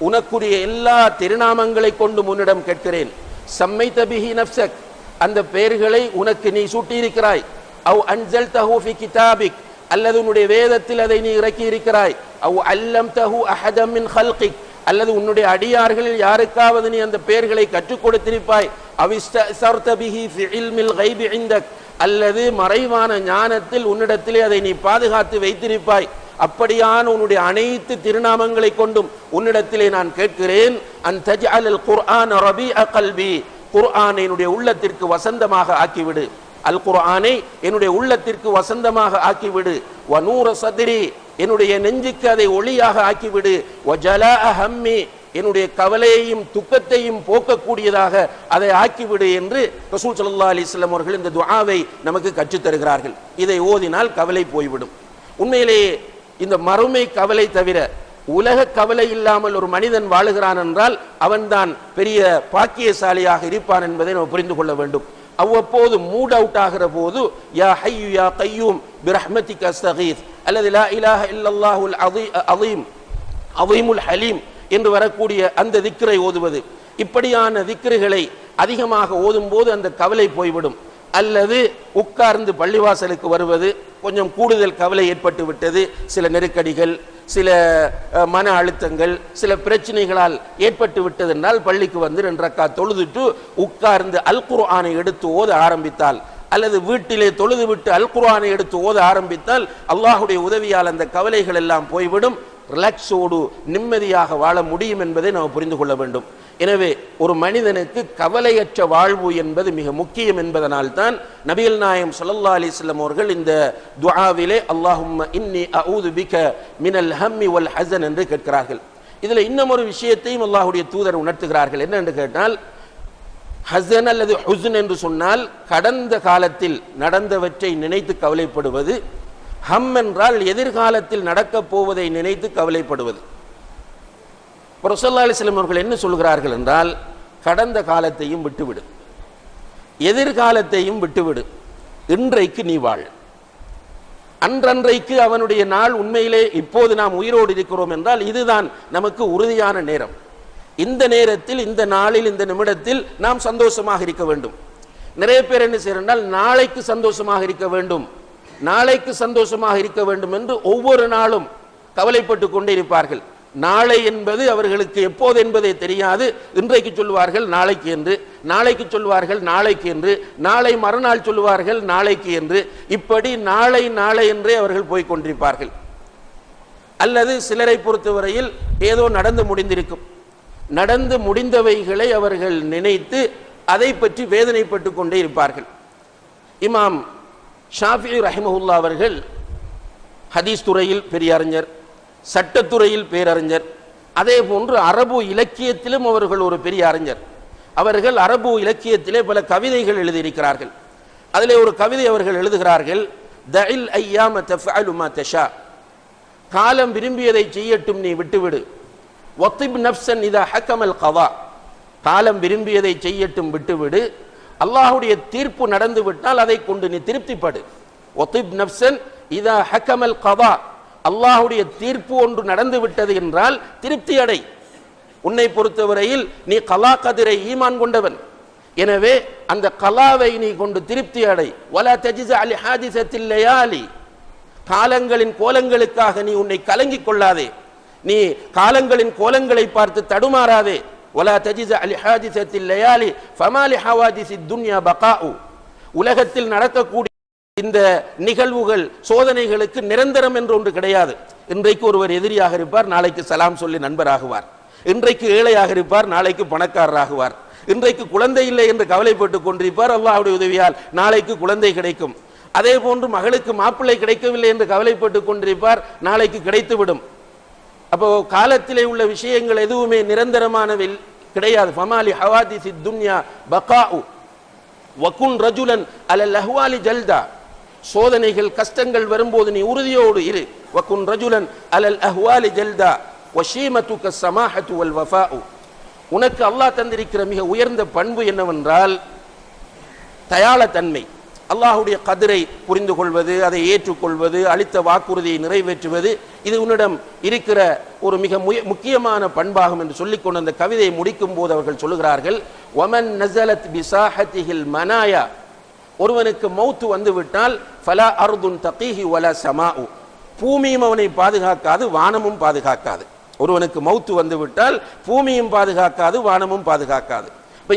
உனக்குரிய எல்லா திருநாமங்களை கொண்டு உன்னிடம் கேட்கிறேன். சம்மைத பிஹி நஃப்ஸக், அந்த பெயர்களை உனக்கு நீ சூட்டியிருக்கிறாய். அவ் அன்ஸல்தஹு ஃபி கிதாபிக், அல்லது உன்னுடைய வேதத்தில் அதை நீ இறக்கி இருக்கிறாய். அவ் அல்லம்தஹு அஹதம் மின் ஹல்கிக், அல்லது உன்னுடைய அடியார்களில் யாருக்காவது நீ அந்த பெயர்களை கற்றுக் கொடுத்திருப்பாய், அல்லது மறைவான ஞானத்தில் உன்னிடத்திலே அதை நீ பாதுகாத்து வைத்திருப்பாய். அப்படியான உன்னுடைய அனைத்து திருநாமங்களை கொண்டும் உன்னிடத்திலே நான் கேட்கிறேன், அன் தஜ்அல் குர்ஆன் ரபீஅ கல்பி, குர்ஆனை என்னுடைய உள்ளத்திற்கு வசந்தமாக ஆக்கிவிடு, அல் குர்ஆனை என்னுடைய உள்ளத்திற்கு வசந்தமாக ஆக்கிவிடு, வ நூர சத்ரி, என்னுடைய நெஞ்சுக்கு அதை ஒளியாக ஆக்கிவிடு, வ ஜலாஅ ஹம்மி, என்னுடைய கவலையையும் துக்கத்தையும் போக்கக்கூடியதாக அதை ஆக்கிவிடு என்று ரசூல் ஸல்லல்லாஹு அலைஹி வஸல்லம் அவர்கள் இந்த துஆவை நமக்கு கற்றுத் தருகிறார்கள். இதை ஓதினால் கவலை போய்விடும். உண்மையிலேயே இந்த மறுமை கவலை தவிர உலக கவலை இல்லாமல் ஒரு மனிதன் வாழுகிறான் என்றால் அவன்தான் பெரிய பாக்கியசாலியாக இருப்பான் என்பதை நாம் புரிந்து கொள்ள வேண்டும். அவ்வப்போது மூட் அவுட் ஆகிற போது யா ஹய்யு யா கய்யூம் பிரஹ்மதிக அஸ்தகீஸ் அல்லது லா இலாஹ இல்லல்லாஹுல் அஸீம் அஸீமுல் ஹலீம் என்று வரக்கூடிய அந்த திக்ரை ஓதுவது, இப்படியான திக்ருகளை அதிகமாக ஓதும் போது அந்த கவலை போய்விடும். அல்லது உட்கார்ந்து பள்ளிவாசலுக்கு வருவது, கொஞ்சம் கூடுதல் கவலை ஏற்பட்டு விட்டது, சில நெருக்கடிகள், சில மன அழுத்தங்கள், சில பிரச்சனைகளால் ஏற்பட்டு விட்டது என்றால் பள்ளிக்கு வந்து 2 ரக்காத் தொழுதுட்டு உட்கார்ந்து அல் குர்ஆனை எடுத்து ஓத ஆரம்பித்தால், அல்லது வீட்டிலே தொழுது விட்டு அல் குர்ஆனை எடுத்து ஓத ஆரம்பித்தால் அல்லாஹ்வுடைய உதவியால் அந்த கவலைகள் எல்லாம் போய்விடும். ரிலாக்ஸோடு நிம்மதியாக வாழ முடியும் என்பதை நாம் புரிந்து கொள்ள வேண்டும். எனவே ஒரு மனிதனுக்கு கவலையற்ற வாழ்வு என்பது மிக முக்கியம் என்பதனால்தான் நபிகள் நாயகம் ஸல்லல்லாஹு அலைஹி வஸல்லம் அவர்கள் இந்த துஆவிலே அல்லாஹும்ம இன்னி அஊது பிக மினல் ஹம்மி வல் ஹஸன் என்று கேட்கிறார்கள். இதில் இன்னும் ஒரு விஷயத்தையும் அல்லாஹ்வுடைய தூதர் உணர்த்துகிறார்கள். என்ன என்று கேட்டால், ஹஸன் அல்லது ஹுஸ்ன் என்று சொன்னால் கடந்த காலத்தில் நடந்தவற்றை நினைத்து கவலைப்படுவது, ஹம் என்றால் எதிர்காலத்தில் நடக்கப் போவதை நினைத்து கவலைப்படுவது. ரசூலுல்லாஹி அலைஹி வஸல்லம் அவர்கள் என்ன சொல்கிறார்கள் என்றால், கடந்த காலத்தையும் விட்டுவிடு, எதிர்காலத்தையும் விட்டுவிடு, இன்றைக்கு நீ வாழ். அன்றன்றைக்கு அவனுடைய நாள். உண்மையிலே இப்போது நாம் உயிரோடு இருக்கிறோம் என்றால் இதுதான் நமக்கு உறுதியான நேரம். இந்த நேரத்தில், இந்த நாளில், இந்த நிமிடத்தில் நாம் சந்தோஷமாக இருக்க வேண்டும். நிறைய பேர் என்ன செய்யறால், நாளைக்கு சந்தோஷமாக இருக்க வேண்டும், நாளைக்கு சந்தோஷமாக இருக்க வேண்டும் என்று ஒவ்வொரு நாளும் கவலைப்பட்டு கொண்டே இருப்பார்கள். நாளை என்பது அவர்களுக்கு எப்போது என்பதை தெரியாது. இன்றைக்கு சொல்வார்கள் நாளைக்கு என்று, நாளைக்கு சொல்வார்கள் நாளைக்கு என்று, நாளை மறுநாள் சொல்வார்கள் நாளைக்கு என்று, இப்படி நாளை நாளை என்றே அவர்கள் போய்கொண்டிருப்பார்கள். அல்லது சிலரை பொறுத்தவரையில் ஏதோ நடந்து முடிந்திருக்கும், நடந்து முடிந்தவைகளை அவர்கள் நினைத்து அதை பற்றி வேதனைப்பட்டு கொண்டே இருப்பார்கள். இமாம் ஷாஃபிஈ ரஹிமஹுல்லா அவர்கள் ஹதீஸ் துறையில் பெரிய அறிஞர், சட்டத்துறையில் பேரறிஞர், அதே போன்று அரபு இலக்கியத்திலும் அவர்கள் ஒரு பெரிய அறிஞர். அவர்கள் அரபு இலக்கியத்திலே பல கவிதைகள் எழுதியிருக்கிறார்கள். அதிலே ஒரு கவிதை அவர்கள் எழுதுகிறார்கள், தஇல் ஐயாம தஃஅலு மா தஷா, காலம் விரும்பியதை செய்யட்டும் நீ விட்டுவிடு, வத்திப் நஃப்ஸன் இதா ஹக்கமல் கதா, காலம் விரும்பியதை செய்யட்டும் விட்டுவிடு, அல்லாஹ்வுடைய தீர்ப்பு நடந்து விட்டால் அதை கொண்டு நீ திருப்திப்படு. வத்திப் நஃப்ஸன் இதா ஹக்கமல் கதா, அல்லாஹ்வுடைய தீர்ப்பு ஒன்று நடந்து விட்டது என்றால் திருப்தி அடை. உன்னை பொறுத்தவரையில் நீ கலா கதிரை ஈமான் கொண்டவன், எனவே அந்த கலாவை நீ கொண்டு திருப்தி அடை. வலா தஜிஸ அலி ஹாதிஸத்தில் லயாலி, காலங்களின் கோலங்களுக்காக நீ உன்னை கலங்கிக் கொள்ளாதே, நீ காலங்களின் கோலங்களை பார்த்து தடுமாறாதே. வலா தஜிஸ அலி ஹாதிஸத்தில் லயாலி ஃபமா லி ஹவாதிஸித் துன்யா பகாஉ, உலகத்தில் நடக்கக்கூடிய இந்த நிகழ்வுகள் சோதனைகளுக்கு நிரந்தரம் என்று ஒன்று கிடையாது. இன்றைக்கு ஒருவர் எதிரியாக இருப்பார், நாளைக்கு சலாம் சொல்லி நண்பராகுவார். இன்றைக்கு ஏழையாக இருப்பார், நாளைக்கு பணக்காரராகுவார். இன்றைக்கு குழந்தை இல்லை என்று கவலைப்பட்டு கொண்டிருப்பார், அல்லாஹ்வுடைய உதவியால் நாளைக்கு குழந்தை கிடைக்கும். அதே போன்று மகளுக்கு மாப்பிள்ளை கிடைக்கவில்லை என்று கவலைப்பட்டு கொண்டிருப்பார், நாளைக்கு கிடைத்துவிடும். அப்போ காலத்திலே உள்ள விஷயங்கள் எதுவுமே நிரந்தரமானவை கிடையாது. ஃபமாலி ஹவாதிஸித் துன்யா பகாஉ வகுன் ரஜுலன் அலல் அஹ்வாலி ஜல்தா, சோதனைகள் கஷ்டங்கள் வரும்போது நீ உறுதியோடு இரு. வகுன் ரஜுலன் அலல் அஹ்வாலி ஜல்தா வஷீமத்துக ஸமாஹத்து வல் வஃபாஉ, உனக்கு அல்லாஹ் தந்திருக்கிற மிக உயர்ந்த பண்பு என்னவென்றால் தயாளத்தன்மை. அல்லாஹ்வுடைய கதிரை புரிந்து கொள்வது, அதை ஏற்றுக்கொள்வது, அளித்த வாக்குறுதியை நிறைவேற்றுவது, இது உன்னிடம் இருக்கிற ஒரு மிக முக்கியமான பண்பாகும் என்று சொல்லிக்கொண்டு அந்த கவிதையை முடிக்கும் போது அவர்கள் சொல்லுகிறார்கள், வமன் நஸலத் பிசாஹதிஹில் மனாயா, ஒருவனுக்கு மௌத்து வந்து விட்டால் ஃபலா அர்துன் தகீஹி வலா ஸமாஉ, பூமியும் அவனை பாதுகாக்காது, வானமும் பாதுகாக்காது. ஒருவனுக்கு மௌத்து வந்து விட்டால் பூமியும் பாதுகாக்காது, வானமும் பாதுகாக்காது.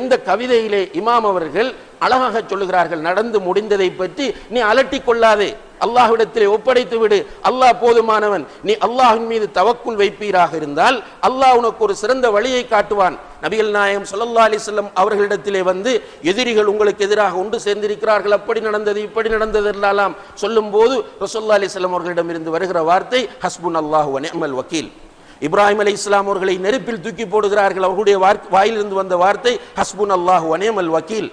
இந்த கவிதையிலே இமாம் அவர்கள் அழகாக சொல்லுகிறார்கள், நடந்து முடிந்ததை பற்றி நீ அலட்டிக் கொள்ளாதே, அல்லாஹ்விடத்திலே ஒப்படைத்து விடு, அல்லாஹ் போதுமானவன். நீ அல்லாஹ்வின் மீது தவக்குல் வைப்பீராக இருந்தால் அல்லாஹ் உனக்கு ஒரு சிறந்த வழியை காட்டுவான். நபிகள் நாயகம் ஸல்லல்லாஹு அலைஹி வஸல்லம் அவர்களிடத்திலே வந்து எதிரிகள் உங்களுக்கு எதிராக ஒன்று சேர்ந்திருக்கிறார்கள், அப்படி நடந்தது இப்படி நடந்தது எல்லாம் சொல்லும் போது ரசூலுல்லாஹி அலைஹி வஸல்லம் அவர்களிடம் இருந்து வருகிற வார்த்தை ஹஸ்புனல்லாஹு வ நிஅமல் வக்கீல். இப்ராஹிம் அலைஹிஸ்ஸலாம் அவர்களை நெருப்பில் தூக்கி போடுகிறார்கள், அவர்களுடைய வாயிலிருந்து வந்த வார்த்தை ஹஸ்புனல்லாஹு வ நிஅமல் வக்கீல்.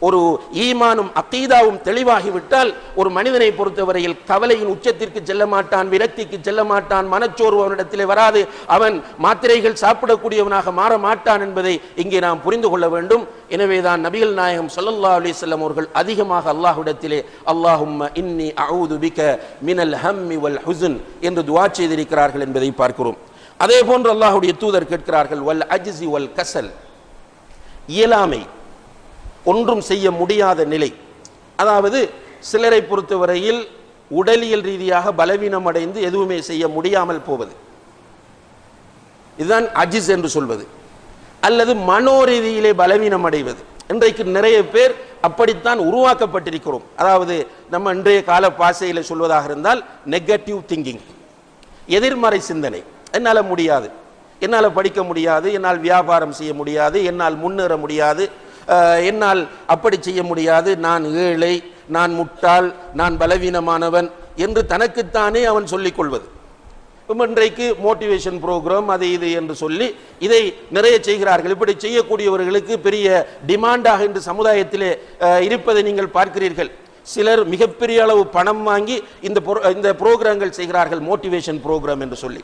ஒரு ஈமானும் அகீதாவும் தெளிவாகிவிட்டால் ஒரு மனிதனை பொறுத்தவரையில் கவலையின் உச்சத்திற்கு செல்ல மாட்டான், விரக்திக்கு செல்ல மாட்டான், மனச்சோர்வு அவனிடத்திலே வராது, அவன் மாத்திரைகள் சாப்பிடக்கூடியவனாக மாற மாட்டான் என்பதை இங்கே நாம் புரிந்து கொள்ள வேண்டும். எனவேதான் நபிகள் நாயகம் ஸல்லல்லாஹு அலைஹி வஸல்லம் அவர்கள் அதிகமாக அல்லாஹ்விடத்திலே அல்லாஹும்ம இன்னி அஊது பிக மினல் ஹம்மி வல் ஹுஸ்ன் என்று துஆ செய்திருக்கிறார்கள் என்பதை பார்க்கிறோம். அதே போன்று அல்லாஹ்வுடைய தூதர் கேட்கிறார்கள் வல் அஜ்ஸி வல் கஸல், இயலாமை, ஒன்றும் செய்ய முடியாத நிலை. அதாவது சிலரை பொறுத்தவரையில் உடலியல் ரீதியாக பலவீனம் அடைந்து எதுவுமே செய்ய முடியாமல் போவது, இதுதான் அஜிஸ் என்று சொல்வது. அல்லது மனோ ரீதியிலே பலவீனம் அடைவது. இன்றைக்கு நிறைய பேர் அப்படித்தான் உருவாக்கப்பட்டிருக்கிறோம். அதாவது நம்ம இன்றைய கால பாசையில சொல்வதாக இருந்தால் நெகட்டிவ் திங்கிங், எதிர்மறை சிந்தனை. என்னால் முடியாது, என்னால் படிக்க முடியாது, என்னால் வியாபாரம் செய்ய முடியாது, என்னால் முன்னேற முடியாது, என்னால் அப்படி செய்ய முடியாது, நான் ஏழை, நான் முட்டாள், நான் பலவீனமானவன் என்று தனக்குத்தானே அவன் சொல்லிக் கொள்வது. இன்றைக்கு மோட்டிவேஷன் ப்ரோக்ராம் அது இது என்று சொல்லி இதை நிறைய செய்கிறார்கள். இப்படி செய்யக்கூடியவர்களுக்கு பெரிய டிமாண்டாக இன்று சமுதாயத்திலே இருப்பதை நீங்கள் பார்க்கிறீர்கள். சிலர் மிகப்பெரிய அளவு பணம் வாங்கி இந்த ப்ரோக்ராம்கள் செய்கிறார்கள், மோட்டிவேஷன் ப்ரோக்ராம் என்று சொல்லி.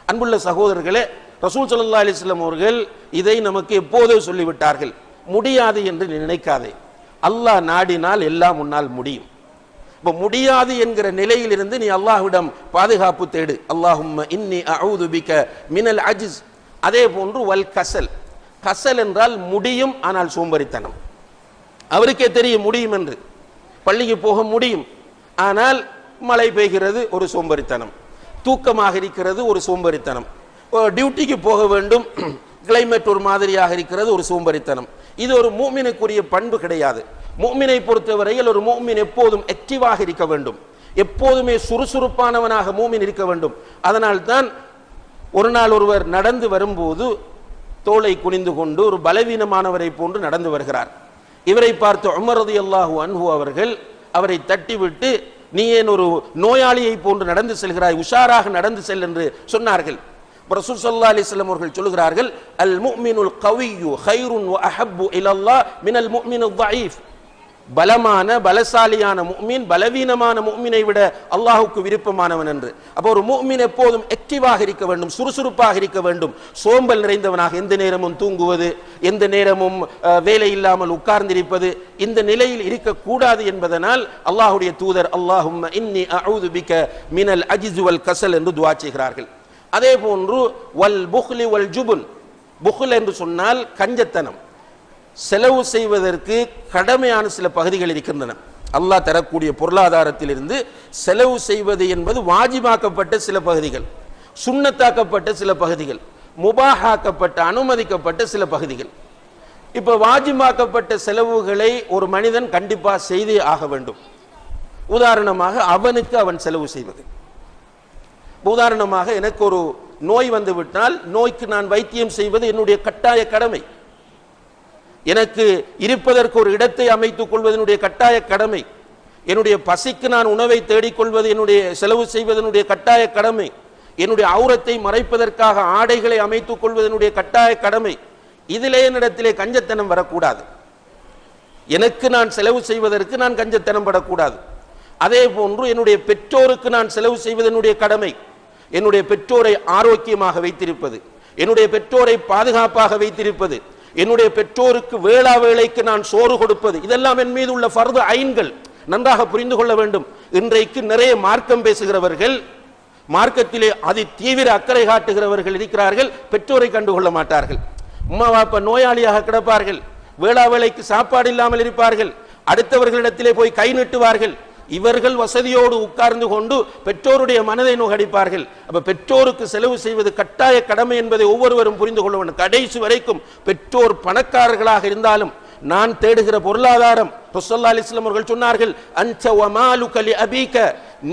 அன்புள்ள சகோதரர்களே, ரசூல் ஸல்லல்லாஹு அலைஹி வஸல்லம் அவர்கள் இதை நமக்கு எப்போதோ சொல்லிவிட்டார்கள். முடியாது என்று நினைக்காதே, அல்லாஹ் நாடினால் எல்லாம் முன்னால் முடியும். இப்போ முடியாது என்கிற நிலையிலிருந்து நீ அல்லாஹ்விடம் பாதுகாப்பு தேடு. அல்லாஹும்ம இன்னி அஊது பிக மினல் அஜ்ஸ். அதே போன்று வல் கஸல், கஸல் என்றால் முடியும் ஆனால் சோம்பேறித்தனம். அவருக்கே தெரியும் முடியும் என்று, பள்ளிக்கு போக முடியும், ஆனால் மழை பெய்கிறது ஒரு சோம்பேறித்தனம், தூக்கமாக இருக்கிறது ஒரு சோம்பேறித்தனம், டியூட்டிக்கு போக வேண்டும் கிளைமேட் ஒரு மாதிரியாக இருக்கிறது ஒரு சோம்பேறித்தனம். இது ஒரு முஃமினுக்குரிய பண்பு கிடையாது. முஃமினை பொறுத்தவரையில் ஒரு முஃமின் எப்போதும் ஆக்டிவாக இருக்க வேண்டும், எப்போதுமே சுறுசுறுப்பானவனாக முஃமின் இருக்க வேண்டும். அதனால்தான் ஒரு நாள் ஒருவர் நடந்து வரும்போது தோளை குனிந்து கொண்டு ஒரு பலவீனமானவரை போன்று நடந்து வருகிறார். இவரை பார்த்து உமர் ரலியல்லாஹு அன்ஹு அவர்கள் அவரை தட்டிவிட்டு, நீ ஏன் ஒரு நோயாளியை போன்று நடந்து செல்கிறாய், உஷாராக நடந்து செல் என்று சொன்னார்கள். ரசூல் ஸல்லல்லாஹு அலைஹி வஸல்லம் அவர்கள் சொல்கிறார்கள், அல் முஃமினுல் கவிய்யு கைருன் வ அஹப்பு இலல்லாஹ் மினல் முஃமினில் ضعீஃப். பலமான பலசாலியான முஃமின் பலவீனமான முஃமினை விட அல்லாஹ்வுக்கு விருப்பமானவன் என்று. அப்போ ஒரு முஃமின் எப்போதும் ஆக்டிவாக இருக்க வேண்டும், சுறுசுறுப்பாக இருக்க வேண்டும். சோம்பல் நிறைந்தவனாக எந்த நேரமும் தூங்குவது, எந்த நேரமும் வேலை இல்லாமல் உட்கார்ந்திருப்பது, இந்த நிலையில் இருக்கக்கூடாது என்பதனால் அல்லாஹ்வுடைய தூதர் அல்லாஹும்ம இன்னி அஊது பிக மினல் அஜ்ஸ் வல் கஸல் என்று துஆ செய்கிறார்கள். அதே போன்று வல் புக்லி வல் ஜுபுன், புக்ல் என்று சொன்னால் கஞ்சத்தனம். செலவு செய்வதற்கு கடமையான சில பகுதிகள் இருக்கின்றன. அல்லாஹ் தரக்கூடிய பொருளாதாரத்திலிருந்து செலவு செய்வது என்பது வாஜிபாக்கப்பட்ட சில பகுதிகள், சுன்னத்தாக்கப்பட்ட சில பகுதிகள், முபாஹாக்கப்பட்ட அனுமதிக்கப்பட்ட சில பகுதிகள். இப்போ வாஜிபாக்கப்பட்ட செலவுகளை ஒரு மனிதன் கண்டிப்பாக செய்தே ஆக வேண்டும். உதாரணமாக அவனுக்கு அவன் செலவு செய்வது. உதாரணமாக எனக்கு ஒரு நோய் வந்து விட்டால் நோய்க்கு நான் வைத்தியம் செய்வது என்னுடைய கட்டாய கடமை. எனக்கு இருப்பதற்கு ஒரு இடத்தை அமைத்துக் கொள்வது என்னுடைய கட்டாய கடமை. என்னுடைய பசிக்கு நான் உணவை தேடிக்கொள்வது என்னுடைய செலவு செய்வதனுடைய கட்டாய கடமை. என்னுடைய ஔரத்தை மறைப்பதற்காக ஆடைகளை அமைத்துக் கொள்வது என்னுடைய கட்டாய கடமை. இதிலே என்னிடத்திலே கஞ்சத்தனம் வரக்கூடாது. எனக்கு நான் செலவு செய்வதற்கு நான் கஞ்சத்தனம் படக்கூடாது. அதே போன்று என்னுடைய பெற்றோருக்கு நான் செலவு செய்வது என்னுடைய கடமை. என்னுடைய பெற்றோரை ஆரோக்கியமாக வைத்திருப்பது, என்னுடைய பெற்றோரை பாதுகாப்பாக வைத்திருப்பது, என்னுடைய பெற்றோருக்கு வேளா வேளைக்கு நான் சோறு கொடுப்பது, இதெல்லாம் என் மீது உள்ள ஃபர்து ஐன்கள். நன்றாக புரிந்து கொள்ள வேண்டும். இன்றைக்கு நிறைய மார்க்கம் பேசுகிறவர்கள், மார்க்கத்திலே அதி தீவிர அக்கறை காட்டுகிறவர்கள் இருக்கிறார்கள், பெற்றோரை கண்டுகொள்ள மாட்டார்கள். உம்மா வாப்பா நோயாளியாக கிடப்பார்கள், வேளா வேளைக்கு சாப்பாடு இல்லாமல் இருப்பார்கள், அடுத்தவர்களிடத்திலே போய் கை நீட்டுவார்கள். இவர்கள் வசதியோடு உட்கார்ந்து கொண்டு பெற்றோருடைய மனதை நோகடிப்பார்கள். அப்ப பெற்றோருக்கு செலவு செய்வது கட்டாய கடமை என்பதை ஒவ்வொருவரும் புரிந்து கொள்ள வேண்டும். கடைசி வரைக்கும் பெற்றோர் பணக்காரர்களாக இருந்தாலும் நான் தேடுகிற பொருளாதாரம், ரசூலுல்லாஹி அலைஹி வஸல்லம் அவர்கள் சொன்னார்கள், அன்த வ மாலுக லி அபீக,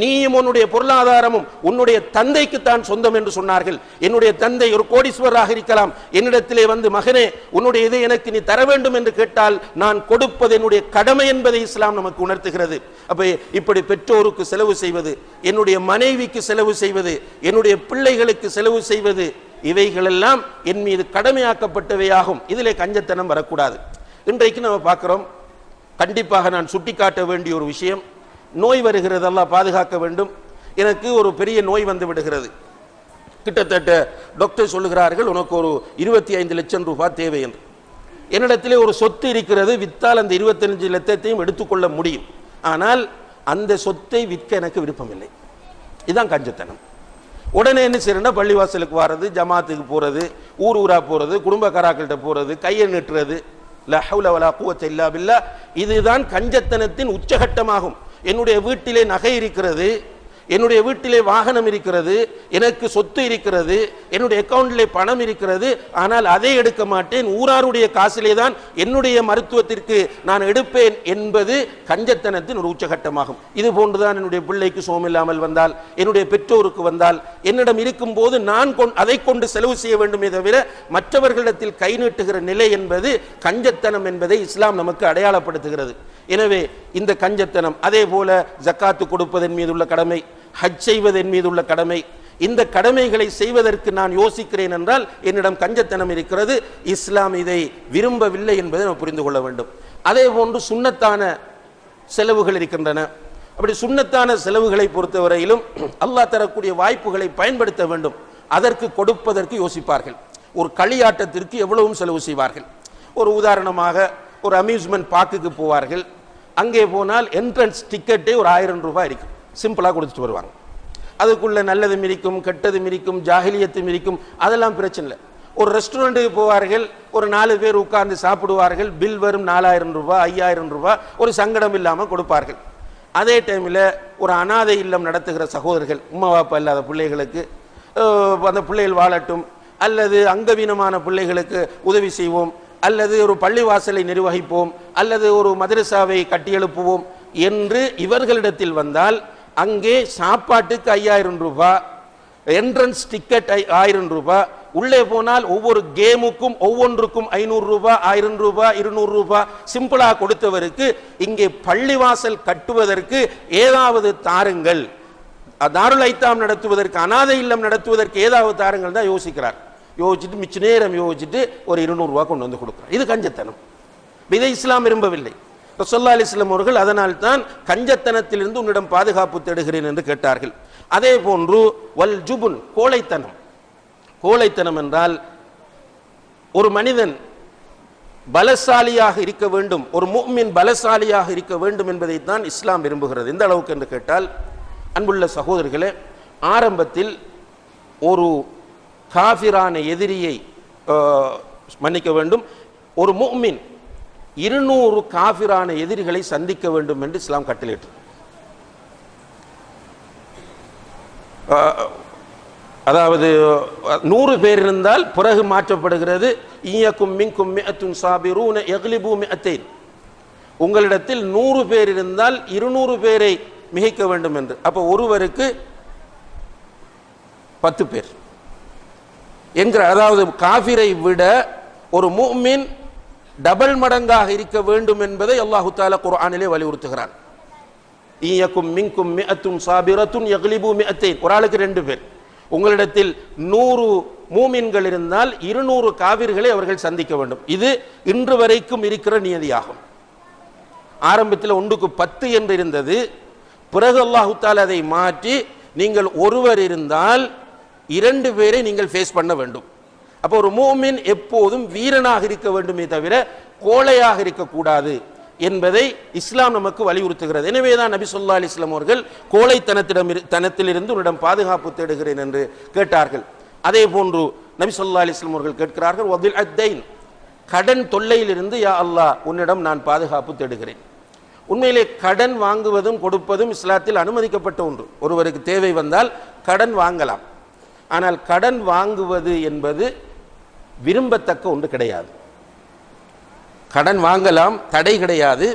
நீயும் உன்னுடைய பொருளாதாரமும் உன்னுடைய தந்தைக்கு தான் சொந்தம் என்று சொன்னார்கள். என்னுடைய தந்தை ஒரு கோடீஸ்வரராக இருக்கலாம், என்னிடத்திலே வந்து மகனே உன்னுடைய இதை எனக்கு நீ தர வேண்டும் என்று கேட்டால் நான் கொடுப்பது என்னுடைய கடமை என்பதை இஸ்லாம் நமக்கு உணர்த்துகிறது. அப்ப இப்படி பெற்றோருக்கு செலவு செய்வது, என்னுடைய மனைவிக்கு செலவு செய்வது, என்னுடைய பிள்ளைகளுக்கு செலவு செய்வது, இவைகளெல்லாம் என் மீது கடமையாக்கப்பட்டவையாகும். இதிலே கஞ்சத்தனம் வரக்கூடாது. இன்றைக்கு நம்ம பார்க்கிறோம், கண்டிப்பாக நான் சுட்டிக்காட்ட வேண்டிய ஒரு விஷயம், நோய் வருகிறது, அல்லாஹ் பாதுகாக்க வேண்டும். எனக்கு ஒரு பெரிய நோய் வந்து விடுகிறது. கிட்டத்தட்ட டாக்டர் சொல்லுகிறார்கள் உனக்கு ஒரு 25 லட்சம் ரூபாய் தேவை என்று. என்னிடத்திலே ஒரு சொத்து இருக்கிறது, வித்தால் அந்த 25 லட்சத்தையும் எடுத்துக்கொள்ள முடியும். ஆனால் அந்த சொத்தை விற்க எனக்கு விருப்பமில்லை. இதுதான் கஞ்சத்தனம். உடனே என்ன செய்யறேன்னா பள்ளிவாசலுக்கு வர்றது, ஜமாத்துக்கு போறது, ஊர் ஊரா போறது, குடும்பக்காராக்கள்கிட்ட போறது, கையை நீட்டுறது, லா ஹவ்ல வலா குவத்த இல்லா பில்லாஹ். இதுதான் கஞ்சத்தனத்தின் உச்சகட்டமாகும். என்னுடைய வீட்டிலே நகை இருக்கிறது, என்னுடைய வீட்டிலே வாகனம் இருக்கிறது, எனக்கு சொத்து இருக்கிறது, என்னுடைய அக்கவுண்டிலே பணம் இருக்கிறது, ஆனால் அதை எடுக்க மாட்டேன், ஊராருடைய காசிலே தான் என்னுடைய மருத்துவத்திற்கு நான் எடுப்பேன் என்பது கஞ்சத்தனத்தின் ஒரு உச்சகட்டமாகும். இது போன்றுதான் என்னுடைய பிள்ளைக்கு சோமில்லாமல் வந்தால், என்னுடைய பெற்றோருக்கு வந்தால், என்னிடம் இருக்கும் போது நான் அதை கொண்டு செலவு செய்ய வேண்டுமே தவிர மற்றவர்களிடத்தில் கை நீட்டுகிற நிலை என்பது கஞ்சத்தனம் என்பதை இஸ்லாம் நமக்கு அடையாளப்படுத்துகிறது. எனவே இந்த கஞ்சத்தனம், அதே போல ஜக்காத்து கொடுப்பதன் மீது உள்ள கடமை, ஹஜ் செய்வதன் மீது உள்ள கடமை, இந்த கடமைகளை செய்வதற்கு நான் யோசிக்கிறேன் என்றால் என்னிடம் கஞ்சத்தனம் இருக்கிறது. இஸ்லாம் இதை விரும்பவில்லை என்பதை நாம் புரிந்து கொள்ள வேண்டும். அதே போன்று சுன்னத்தான செலவுகள் இருக்கின்றன. அப்படி சுன்னத்தான செலவுகளை பொறுத்தவரையிலும் அல்லாஹ் தரக்கூடிய வாய்ப்புகளை பயன்படுத்த வேண்டும். அதற்கு கொடுப்பதற்கு யோசிப்பார்கள். ஒரு களியாட்டத்திற்கு எவ்வளவும் செலவு செய்வார்கள். ஒரு உதாரணமாக ஒரு அம்யூஸ்மெண்ட் பார்க்குக்கு போவார்கள். அங்கே போனால் என்ட்ரன்ஸ் டிக்கெட்டே ஒரு 1000 ரூபாய் இருக்கும். சிம்பிளாக கொடுத்துட்டு வருவாங்க. அதுக்குள்ள நல்லதும் இருக்கும், கெட்டதும் இருக்கும், ஜாஹிலியத்தும் இருக்கும், அதெல்லாம் பிரச்சனை இல்லை. ஒரு ரெஸ்டாரண்ட்டுக்கு போவார்கள், ஒரு 4 பேர் உட்கார்ந்து சாப்பிடுவார்கள், பில் வரும் 4000 ரூபாய் 5000 ரூபாய், ஒரு சங்கடம் இல்லாமல் கொடுப்பார்கள். அதே டைமில் ஒரு அனாதை இல்லம் நடத்துகிற சகோதரர்கள், உம்மா வாப்பா இல்லாத பிள்ளைகளுக்கு அந்த பிள்ளைகள் வாழட்டும், அல்லது அங்கவீனமான பிள்ளைகளுக்கு உதவி செய்வோம், அல்லது ஒரு பள்ளிவாசலை நிர்வகிப்போம், அல்லது ஒரு மதரசாவை கட்டியெழுப்புவோம் என்று இவர்களிடத்தில் வந்தால் அங்கே சாப்பாட்டுக்கு 5000 ரூபாய், என்ட்ரன்ஸ் டிக்கெட் 1000 ரூபாய், உள்ளே போனால் ஒவ்வொரு கேமுக்கும் ஒவ்வொன்றுக்கும் 500 ரூபாய், 1000 ரூபாய், 200 ரூபாய் சிம்பிளா கொடுத்தவருக்கு இங்கே பள்ளிவாசல் கட்டுவதற்கு ஏதாவது தாருங்கள், தாருல் ஐத்தாம் நடத்துவதற்கு, அனாதை இல்லம் நடத்துவதற்கு ஏதாவது தாருங்கள் தான் யோசிக்கிறார். யோசிச்சுட்டு மிச்ச நேரம் யோசிச்சுட்டு ஒரு 200 ரூபாய் கொண்டு வந்து கொடுக்குறார். இது கஞ்சத்தனம். இதை இஸ்லாம் விரும்பவில்லை. ரசூலுல்லாஹி அலைஹி வஸல்லம் அவர்கள் அதனால் தான் கஞ்சத்தனத்திலிருந்து உன்னிடம் பாதுகாப்பு தேடுகிறேன் என்று கேட்டார்கள். அதே போன்று வல் ஜுபுன், கோழைத்தனம். கோழைத்தனம் என்றால் ஒரு மனிதன் பலசாலியாக இருக்க வேண்டும், ஒரு முஃமின் பலசாலியாக இருக்க வேண்டும் என்பதைத்தான் இஸ்லாம் விரும்புகிறது. எந்த அளவுக்கு என்று கேட்டால், அன்புள்ள சகோதரர்களே, ஆரம்பத்தில் ஒரு காஃபிரான எதிரியை மன்னிக்க வேண்டும், ஒரு முஃமின் 200 காஃபிரான எதிரிகளை சந்திக்க வேண்டும் என்று இஸ்லாம் கட்டளையிட்டு, அதாவது 100 பேர் இருந்தால் பிறகு மாற்றப்படுகிறது. ஈயக்கும் மின்கும் மிஅத்துன் சாபிரூன யக்லிபு மிஅத்தைன், உங்களிடத்தில் 100 பேர் இருந்தால் 200 பேரை மிகைக்க வேண்டும் என்று. அப்போ ஒருவருக்கு 10 பேர் என்கிற, அதாவது காஃபிரை விட ஒரு முஃமின் டபுள் மடங்காக இருக்க வேண்டும் என்பதை அல்லாஹு தஆலா குர்ஆனிலே வலியுறுத்துகிறான். ஈயக்கும் மின்கும் மிஅத்துன் சாபிரத்துன் யக்லிபு மிஅத்தைன், ஒரு ஆளுக்கு 2 பேர். உங்களிடத்தில் 100 மூமின்கள் இருந்தால் 200 காவிர்களை அவர்கள் சந்திக்க வேண்டும். இது இன்று வரைக்கும் இருக்கிற நியதியாகும். ஆரம்பத்தில் 1க்கு 10 என்று இருந்தது. பிறகு அல்லாஹு தஆலா அதை மாற்றி, நீங்கள் ஒருவர் இருந்தால் 2 பேரை நீங்கள் ஃபேஸ் பண்ண வேண்டும். அப்போ ஒரு மூமின் எப்போதும் வீரனாக இருக்க வேண்டுமே தவிர கோழையாக இருக்கக்கூடாது என்பதை இஸ்லாம் நமக்கு வலியுறுத்துகிறது. எனவே தான் நபி ஸல்லல்லாஹு அலைஹி வஸல்லம் அவர்கள் கோழைத்தனத்திலிருந்து உன்னிடம் பாதுகாப்பு தேடுகிறேன் என்று கேட்டார்கள். அதே போன்று நபி ஸல்லல்லாஹு அலைஹி வஸல்லம் அவர்கள் கேட்கிறார்கள், வதில் அத்தைன், கடன் தொல்லையிலிருந்து யா அல்லாஹ் உன்னிடம் நான் பாதுகாப்பு தேடுகிறேன். உண்மையிலே கடன் வாங்குவதும் கொடுப்பதும் இஸ்லாத்தில் அனுமதிக்கப்பட்ட ஒன்று. ஒருவருக்கு தேவை வந்தால் கடன் வாங்கலாம். ஆனால் கடன் வாங்குவது என்பது விரும்பத்தக்க ஒன்று கிடையாது. கடன் வாங்கலாம், தடை கிடையாது.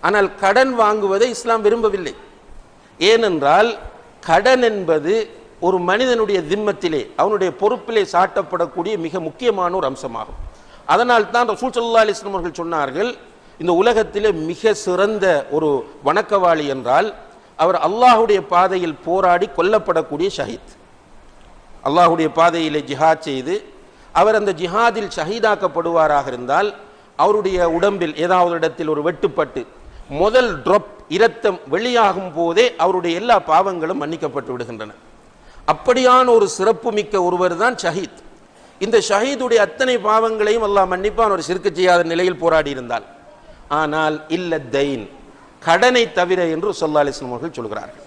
ஆனால் கடன் வாங்குவதை இஸ்லாம் விரும்பவில்லை. ஏனென்றால் கடன் என்பது ஒரு மனிதனுடைய திம்மத்திலே, அவனுடைய பொறுப்பிலே சாட்டப்படக்கூடிய மிக முக்கியமான ஒரு அம்சமாகும். அதனால் தான் ரசூல் ஸல்லல்லாஹு அலைஹி வஸல்லம் அவர்கள் சொன்னார்கள், இந்த உலகத்திலே மிக சிறந்த ஒரு வணக்கவாளி என்றால் அவர் அல்லாஹுடைய பாதையில் போராடி கொல்லப்படக்கூடிய ஷஹீத். அல்லாஹுடைய பாதையிலே ஜிஹாத் செய்து அவர் அந்த ஜிஹாதில் ஷஹீதாக்கப்படுவாராக இருந்தால் அவருடைய உடம்பில் ஏதாவது இடத்தில் ஒரு வெட்டுப்பட்டு முதல் ட்ராப் இரத்தம் வெளியாகும் போதே அவருடைய எல்லா பாவங்களும் மன்னிக்கப்பட்டு விடுகின்றன. அப்படியான ஒரு சிறப்பு மிக்க ஒருவர் தான் ஷஹீத். இந்த ஷஹீதுடைய அத்தனை பாவங்களையும் அல்லாஹ் மன்னிப்பான், ஒரு சிறுக்கு செய்யாத நிலையில் போராடி இருந்தால். ஆனால் இல்ல தைன், கடனை தவிர என்று ஸல்லல்லாஹு அலைஹி வஸல்லம் அவர்கள் சொல்கிறார்கள்.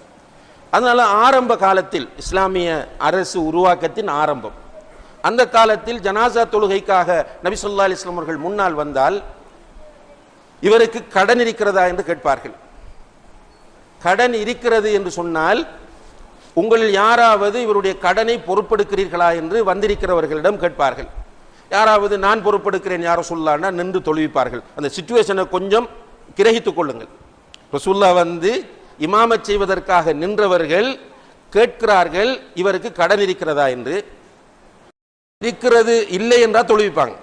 அதனால ஆரம்ப காலத்தில் இஸ்லாமிய அரசு உருவாக்கத்தின் ஆரம்பம், அந்த காலத்தில் ஜனாசா தொழுகைக்காக நபி ஸல்லல்லாஹு அலைஹி வஸல்லம் அவர்கள் முன்னால் வந்தால் இவருக்கு கடன் இருக்கிறதா என்று கேட்பார்கள். கடன் இருக்கிறது என்று சொன்னால் உங்களில் யாராவது இவருடைய கடனை பொறுப்பெடுக்கிறீர்களா என்று வந்திருக்கிறவர்களிடம் கேட்பார்கள். யாராவது நான் பொறுப்பெடுக்கிறேன் யார சொல்லான்னா நின்று தொழுவிப்பார்கள். அந்த சிச்சுவேஷனை கொஞ்சம் கிரகித்துக் கொள்ளுங்கள். ரசூல்லா வந்து இமாமத் செய்வதற்காக நின்றவர்கள் கேட்கிறார்கள், இவருக்கு கடன் இருக்கிறதா என்று. இருக்கிறது இல்லை என்றால் தொழுவிப்பாங்க.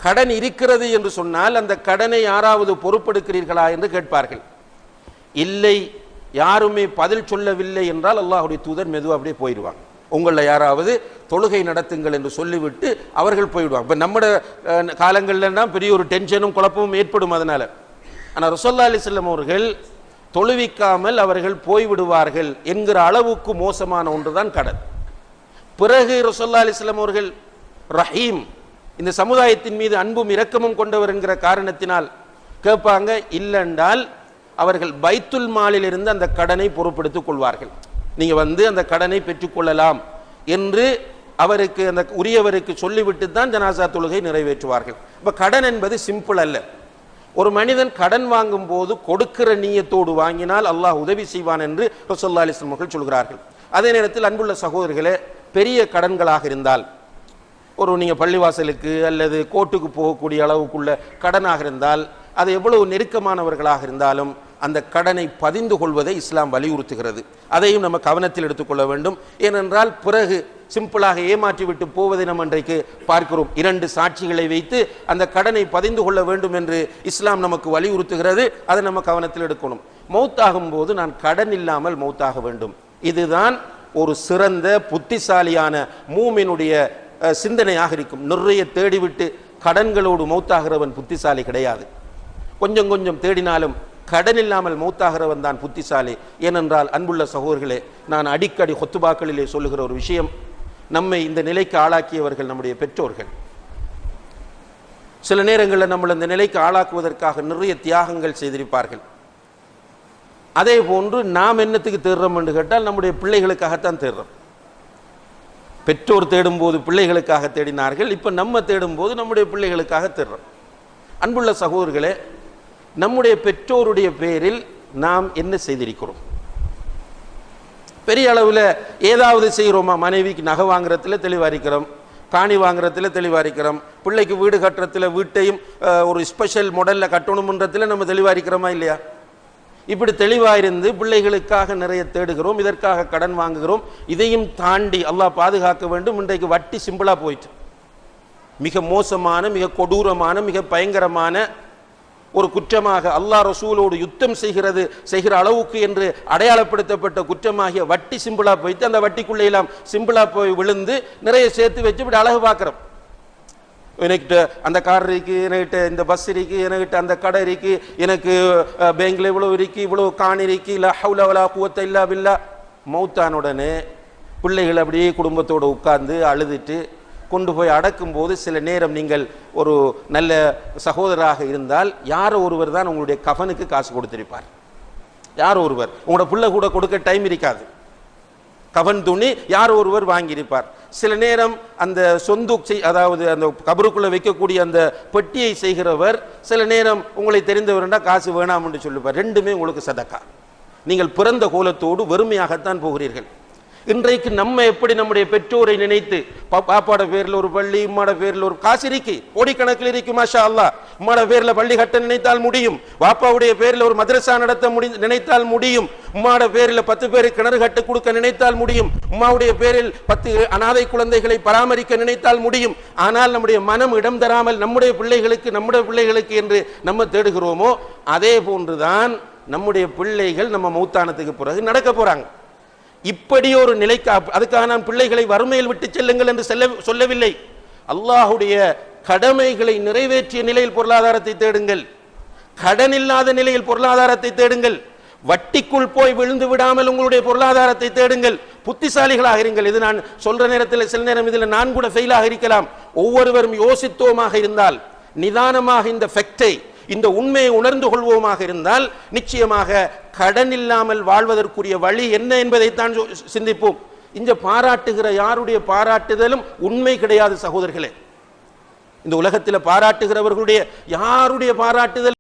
கடன் இருக்கிறது என்று சொன்னால் அந்த கடனை யாராவது பொறுப்பெடுக்கிறீர்களா என்று கேட்பார்கள். இல்லை, யாருமே பதில் சொல்லவில்லை என்றால் அல்லாஹ்வுடைய தூதர் மெதுவாக அப்படியே போயிடுவாங்க. உங்களில் யாராவது தொழுகை நடத்துங்கள் என்று சொல்லிவிட்டு அவர்கள் போயிடுவாங்க. இப்போ நம்ம காலங்கள்லாம் பெரிய ஒரு டென்ஷனும் குழப்பமும் ஏற்படும் அதனால. ஆனால் ரசூலுல்லாஹி அலைஹி வஸல்லம் அவர்கள் தொழுவிக்காமல் அவர்கள் போய்விடுவார்கள் என்கிற அளவுக்கு மோசமான ஒன்றுதான் கடன். பிறகு ரசூலுல்லாஹி அலைஹி வஸல்லம் அவர்கள் ரஹீம், இந்த சமுதாயத்தின் மீது அன்பும் இரக்கமும் கொண்டவர் என்கிற காரணத்தினால் கேட்பாங்க. இல்லைன்றால் அவர்கள் பைத்துல் மாலில் இருந்து அந்த கடனை பொறுப்பெடுத்துக் கொள்வார்கள். நீங்க வந்து அந்த கடனை பெற்றுக்கொள்ளலாம் என்று அவருக்கு அந்த உரியவருக்கு சொல்லிவிட்டு தான் ஜனாசா தொழுகை நிறைவேற்றுவார்கள். இப்ப கடன் என்பது சிம்பிள் அல்ல. ஒரு மனிதன் கடன் வாங்கும் போது கொடுக்கிற நீயத்தோடு வாங்கினால் அல்லாஹ் உதவி செய்வான் என்று ரசூலுல்லாஹி அலைஹி வஸல்லம் அவர்கள் சொல்கிறார்கள். அதே நேரத்தில் அன்புள்ள சகோதரர்களே, பெரிய கடன்களாக இருந்தால், ஒரு நீங்கள் பள்ளிவாசலுக்கு அல்லது கோர்ட்டுக்கு போகக்கூடிய அளவுக்குள்ள கடனாக இருந்தால், அது எவ்வளவு நெருக்கமானவர்களாக இருந்தாலும் அந்த கடனை பதிந்து கொள்வதை இஸ்லாம் வலியுறுத்துகிறது. அதையும் நம்ம கவனத்தில் எடுத்துக்கொள்ள வேண்டும். ஏனென்றால் பிறகு சிம்பிளாக ஏமாற்றி விட்டு போவதை நம்ம இன்றைக்கு பார்க்கிறோம். 2 சாட்சிகளை வைத்து அந்த கடனை பதிந்து கொள்ள வேண்டும் என்று இஸ்லாம் நமக்கு வலியுறுத்துகிறது. அதை நம்ம கவனத்தில் எடுக்கணும். மௌத்தாகும் போது நான் கடன் இல்லாமல் மௌத்தாக வேண்டும். இதுதான் ஒரு சிறந்த புத்திசாலியான மூமினுடைய சிந்தனையாக இருக்கும். நிறைய தேடிவிட்டு கடன்களோடு மௌத்தாகிறவன் புத்திசாலி கிடையாது. கொஞ்சம் கொஞ்சம் தேடினாலும் கடன் இல்லாமல் மௌத்தாகிறவன் தான் புத்திசாலி. ஏனென்றால் அன்புள்ள சகோதரர்களே, நான் அடிக்கடி ஹுத்துபாக்களிலே சொல்லுகிற ஒரு விஷயம், நம்மை இந்த நிலைக்கு ஆளாக்கியவர்கள் நம்முடைய பெற்றோர்கள். சில நேரங்களில் நம்மளை இந்த நிலைக்கு ஆளாக்குவதற்காக நிறைய தியாகங்கள் செய்திருப்பார்கள். அதே போன்று நாம் என்னத்துக்கு தேடுறோம் என்று கேட்டால் நம்முடைய பிள்ளைகளுக்காகத்தான் தேடுறோம். பெற்றோர் தேடும்போது பிள்ளைகளுக்காக தேடினார்கள், இப்போ நம்ம தேடும்போது நம்முடைய பிள்ளைகளுக்காக தேடுறோம். அன்புள்ள சகோதரர்களே, நம்முடைய பெற்றோருடைய பேரில் நாம் என்ன செய்திருக்கிறோம்? பெரிய அளவில் ஏதாவது செய்கிறோமா? மனைவிக்கு நகை வாங்குறதுல தெளிவாக இருக்கிறோம், காணி வாங்குறதுல தெளிவாக இருக்கிறோம், பிள்ளைக்கு வீடு கட்டுறதுல வீட்டையும் ஒரு ஸ்பெஷல் மாடலில் கட்டணும்ன்றதுல நம்ம தெளிவாக இருக்கிறோமா இல்லையா? இப்படி தெளிவாக இருந்து பிள்ளைகளுக்காக நிறைய தேடுகிறோம், இதற்காக கடன் வாங்குகிறோம். இதையும் தாண்டி அல்லாஹ் பாதுகாக்க வேண்டும். இன்றைக்கு வட்டி சிம்பிளாக போயிட்டு மிக மோசமான, மிக கொடூரமான, மிக பயங்கரமான ஒரு குற்றமாக அல்லாஹ் ரசூலோடு யுத்தம் செய்கிற அளவுக்கு என்று அடையாளப்படுத்தப்பட்ட குற்றமாகிய வட்டி சிம்பிளா போயிட்டு அந்த வட்டிக்குள்ளே எல்லாம் சிம்பிளா போய் விழுந்து நிறைய சேர்த்து வச்சு இப்படி அழகு பார்க்கிறோம். எனக்கிட்ட அந்த கார் இருக்கு, என்கிட்ட இந்த பஸ் இருக்கு, என்கிட்ட அந்த கடை இருக்கு, எனக்கு பேங்க்ல இவ்வளவு இருக்கு, இவ்வளவு காணி இருக்கு, இல்ல ஹவுல வலா குவத்த இல்லா பில்லா. மௌத்தான உடனே பிள்ளைகள் அப்படியே குடும்பத்தோடு உட்கார்ந்து அழுதுட்டு கொண்டு போய் அடக்கும் போது சில நேரம் நீங்கள் ஒரு நல்ல சகோதரராக இருந்தால் யாரோ ஒருவர் தான் உங்களுடைய கஃனுக்கு காசு கொடுத்திருப்பார். யாரோ ஒருவர். உங்களோட பிள்ளை கூட கொடுக்க டைம் இருக்காது. கவன் துணி யார் ஒருவர் வாங்கியிருப்பார். சில நேரம் அந்த சொந்து அதாவது அந்த கபருக்குள்ள வைக்கக்கூடிய அந்த பெட்டியை செய்கிறவர் சில நேரம் உங்களை தெரிந்தவர்னா காசு வேணாம் என்று சொல்லுவார். ரெண்டுமே உங்களுக்கு சதக்கா. நீங்கள் பிறந்த கோலத்தோடு வெறுமையாகத்தான் போகிறீர்கள். இன்றைக்கு நம்ம எப்படி நம்முடைய பெற்றோரை நினைத்து பாப்பாட பேர்ல ஒரு பள்ளி, உம்மாட பேர்ல ஒரு காசு இருக்கு, கோடிக்கணக்கில் இருக்கு, மாஷா அல்லாஹ். உம்மாட பேர்ல பள்ளி கட்ட நினைத்தால் முடியும், பாப்பாவுடைய பேர்ல ஒரு மதரசா நடத்த நினைத்தால் முடியும், உம்மாட பேரில் 10 பேருக்கு கிணறு கட்டு கொடுக்க நினைத்தால் முடியும், உம்மாவுடைய பேரில் 10 அனாதை குழந்தைகளை பராமரிக்க நினைத்தால் முடியும். ஆனால் நம்முடைய மனம் இடம் தராமல் நம்முடைய பிள்ளைகளுக்கு என்று நம்ம தேடுகிறோமோ அதே போன்றுதான் நம்முடைய பிள்ளைகள் நம்ம மௌத்தானத்துக்கு பிறகு நடக்க போறாங்க. இப்படி ஒரு நிலைக்கு அதுக்காக நான் பிள்ளைகளை வறுமையில் விட்டு செல்லுங்கள் என்று சொல்லவில்லை. அல்லாஹுடைய கடமைகளை நிறைவேற்றிய நிலையில் பொருளாதாரத்தை தேடுங்கள். கடன் இல்லாத நிலையில் பொருளாதாரத்தை தேடுங்கள். வட்டிக்குள் போய் விழுந்து விடாமல் உங்களுடைய பொருளாதாரத்தை தேடுங்கள். புத்திசாலிகளாக இருங்கள். இது நான் சொல்ற நேரத்தில் சில நேரம் இதில் நான் கூட ஃபெயிலாக இருக்கலாம். ஒவ்வொருவரும் யோசித்தோமாக இருந்தால், நிதானமாக இந்த ஃபெக்டை, இந்த உண்மையை உணர்ந்து கொள்வோமாக இருந்தால் நிச்சயமாக கடன் இல்லாமல் வாழ்வதற்குரிய வழி என்ன என்பதைத்தான் சிந்திப்போம். இந்த பாராட்டுகிற யாருடைய பாராட்டுதலும் உண்மை கிடையாது சகோதரர்களே. இந்த உலகத்தில் பாராட்டுகிறவர்களுடைய யாருடைய பாராட்டுதல்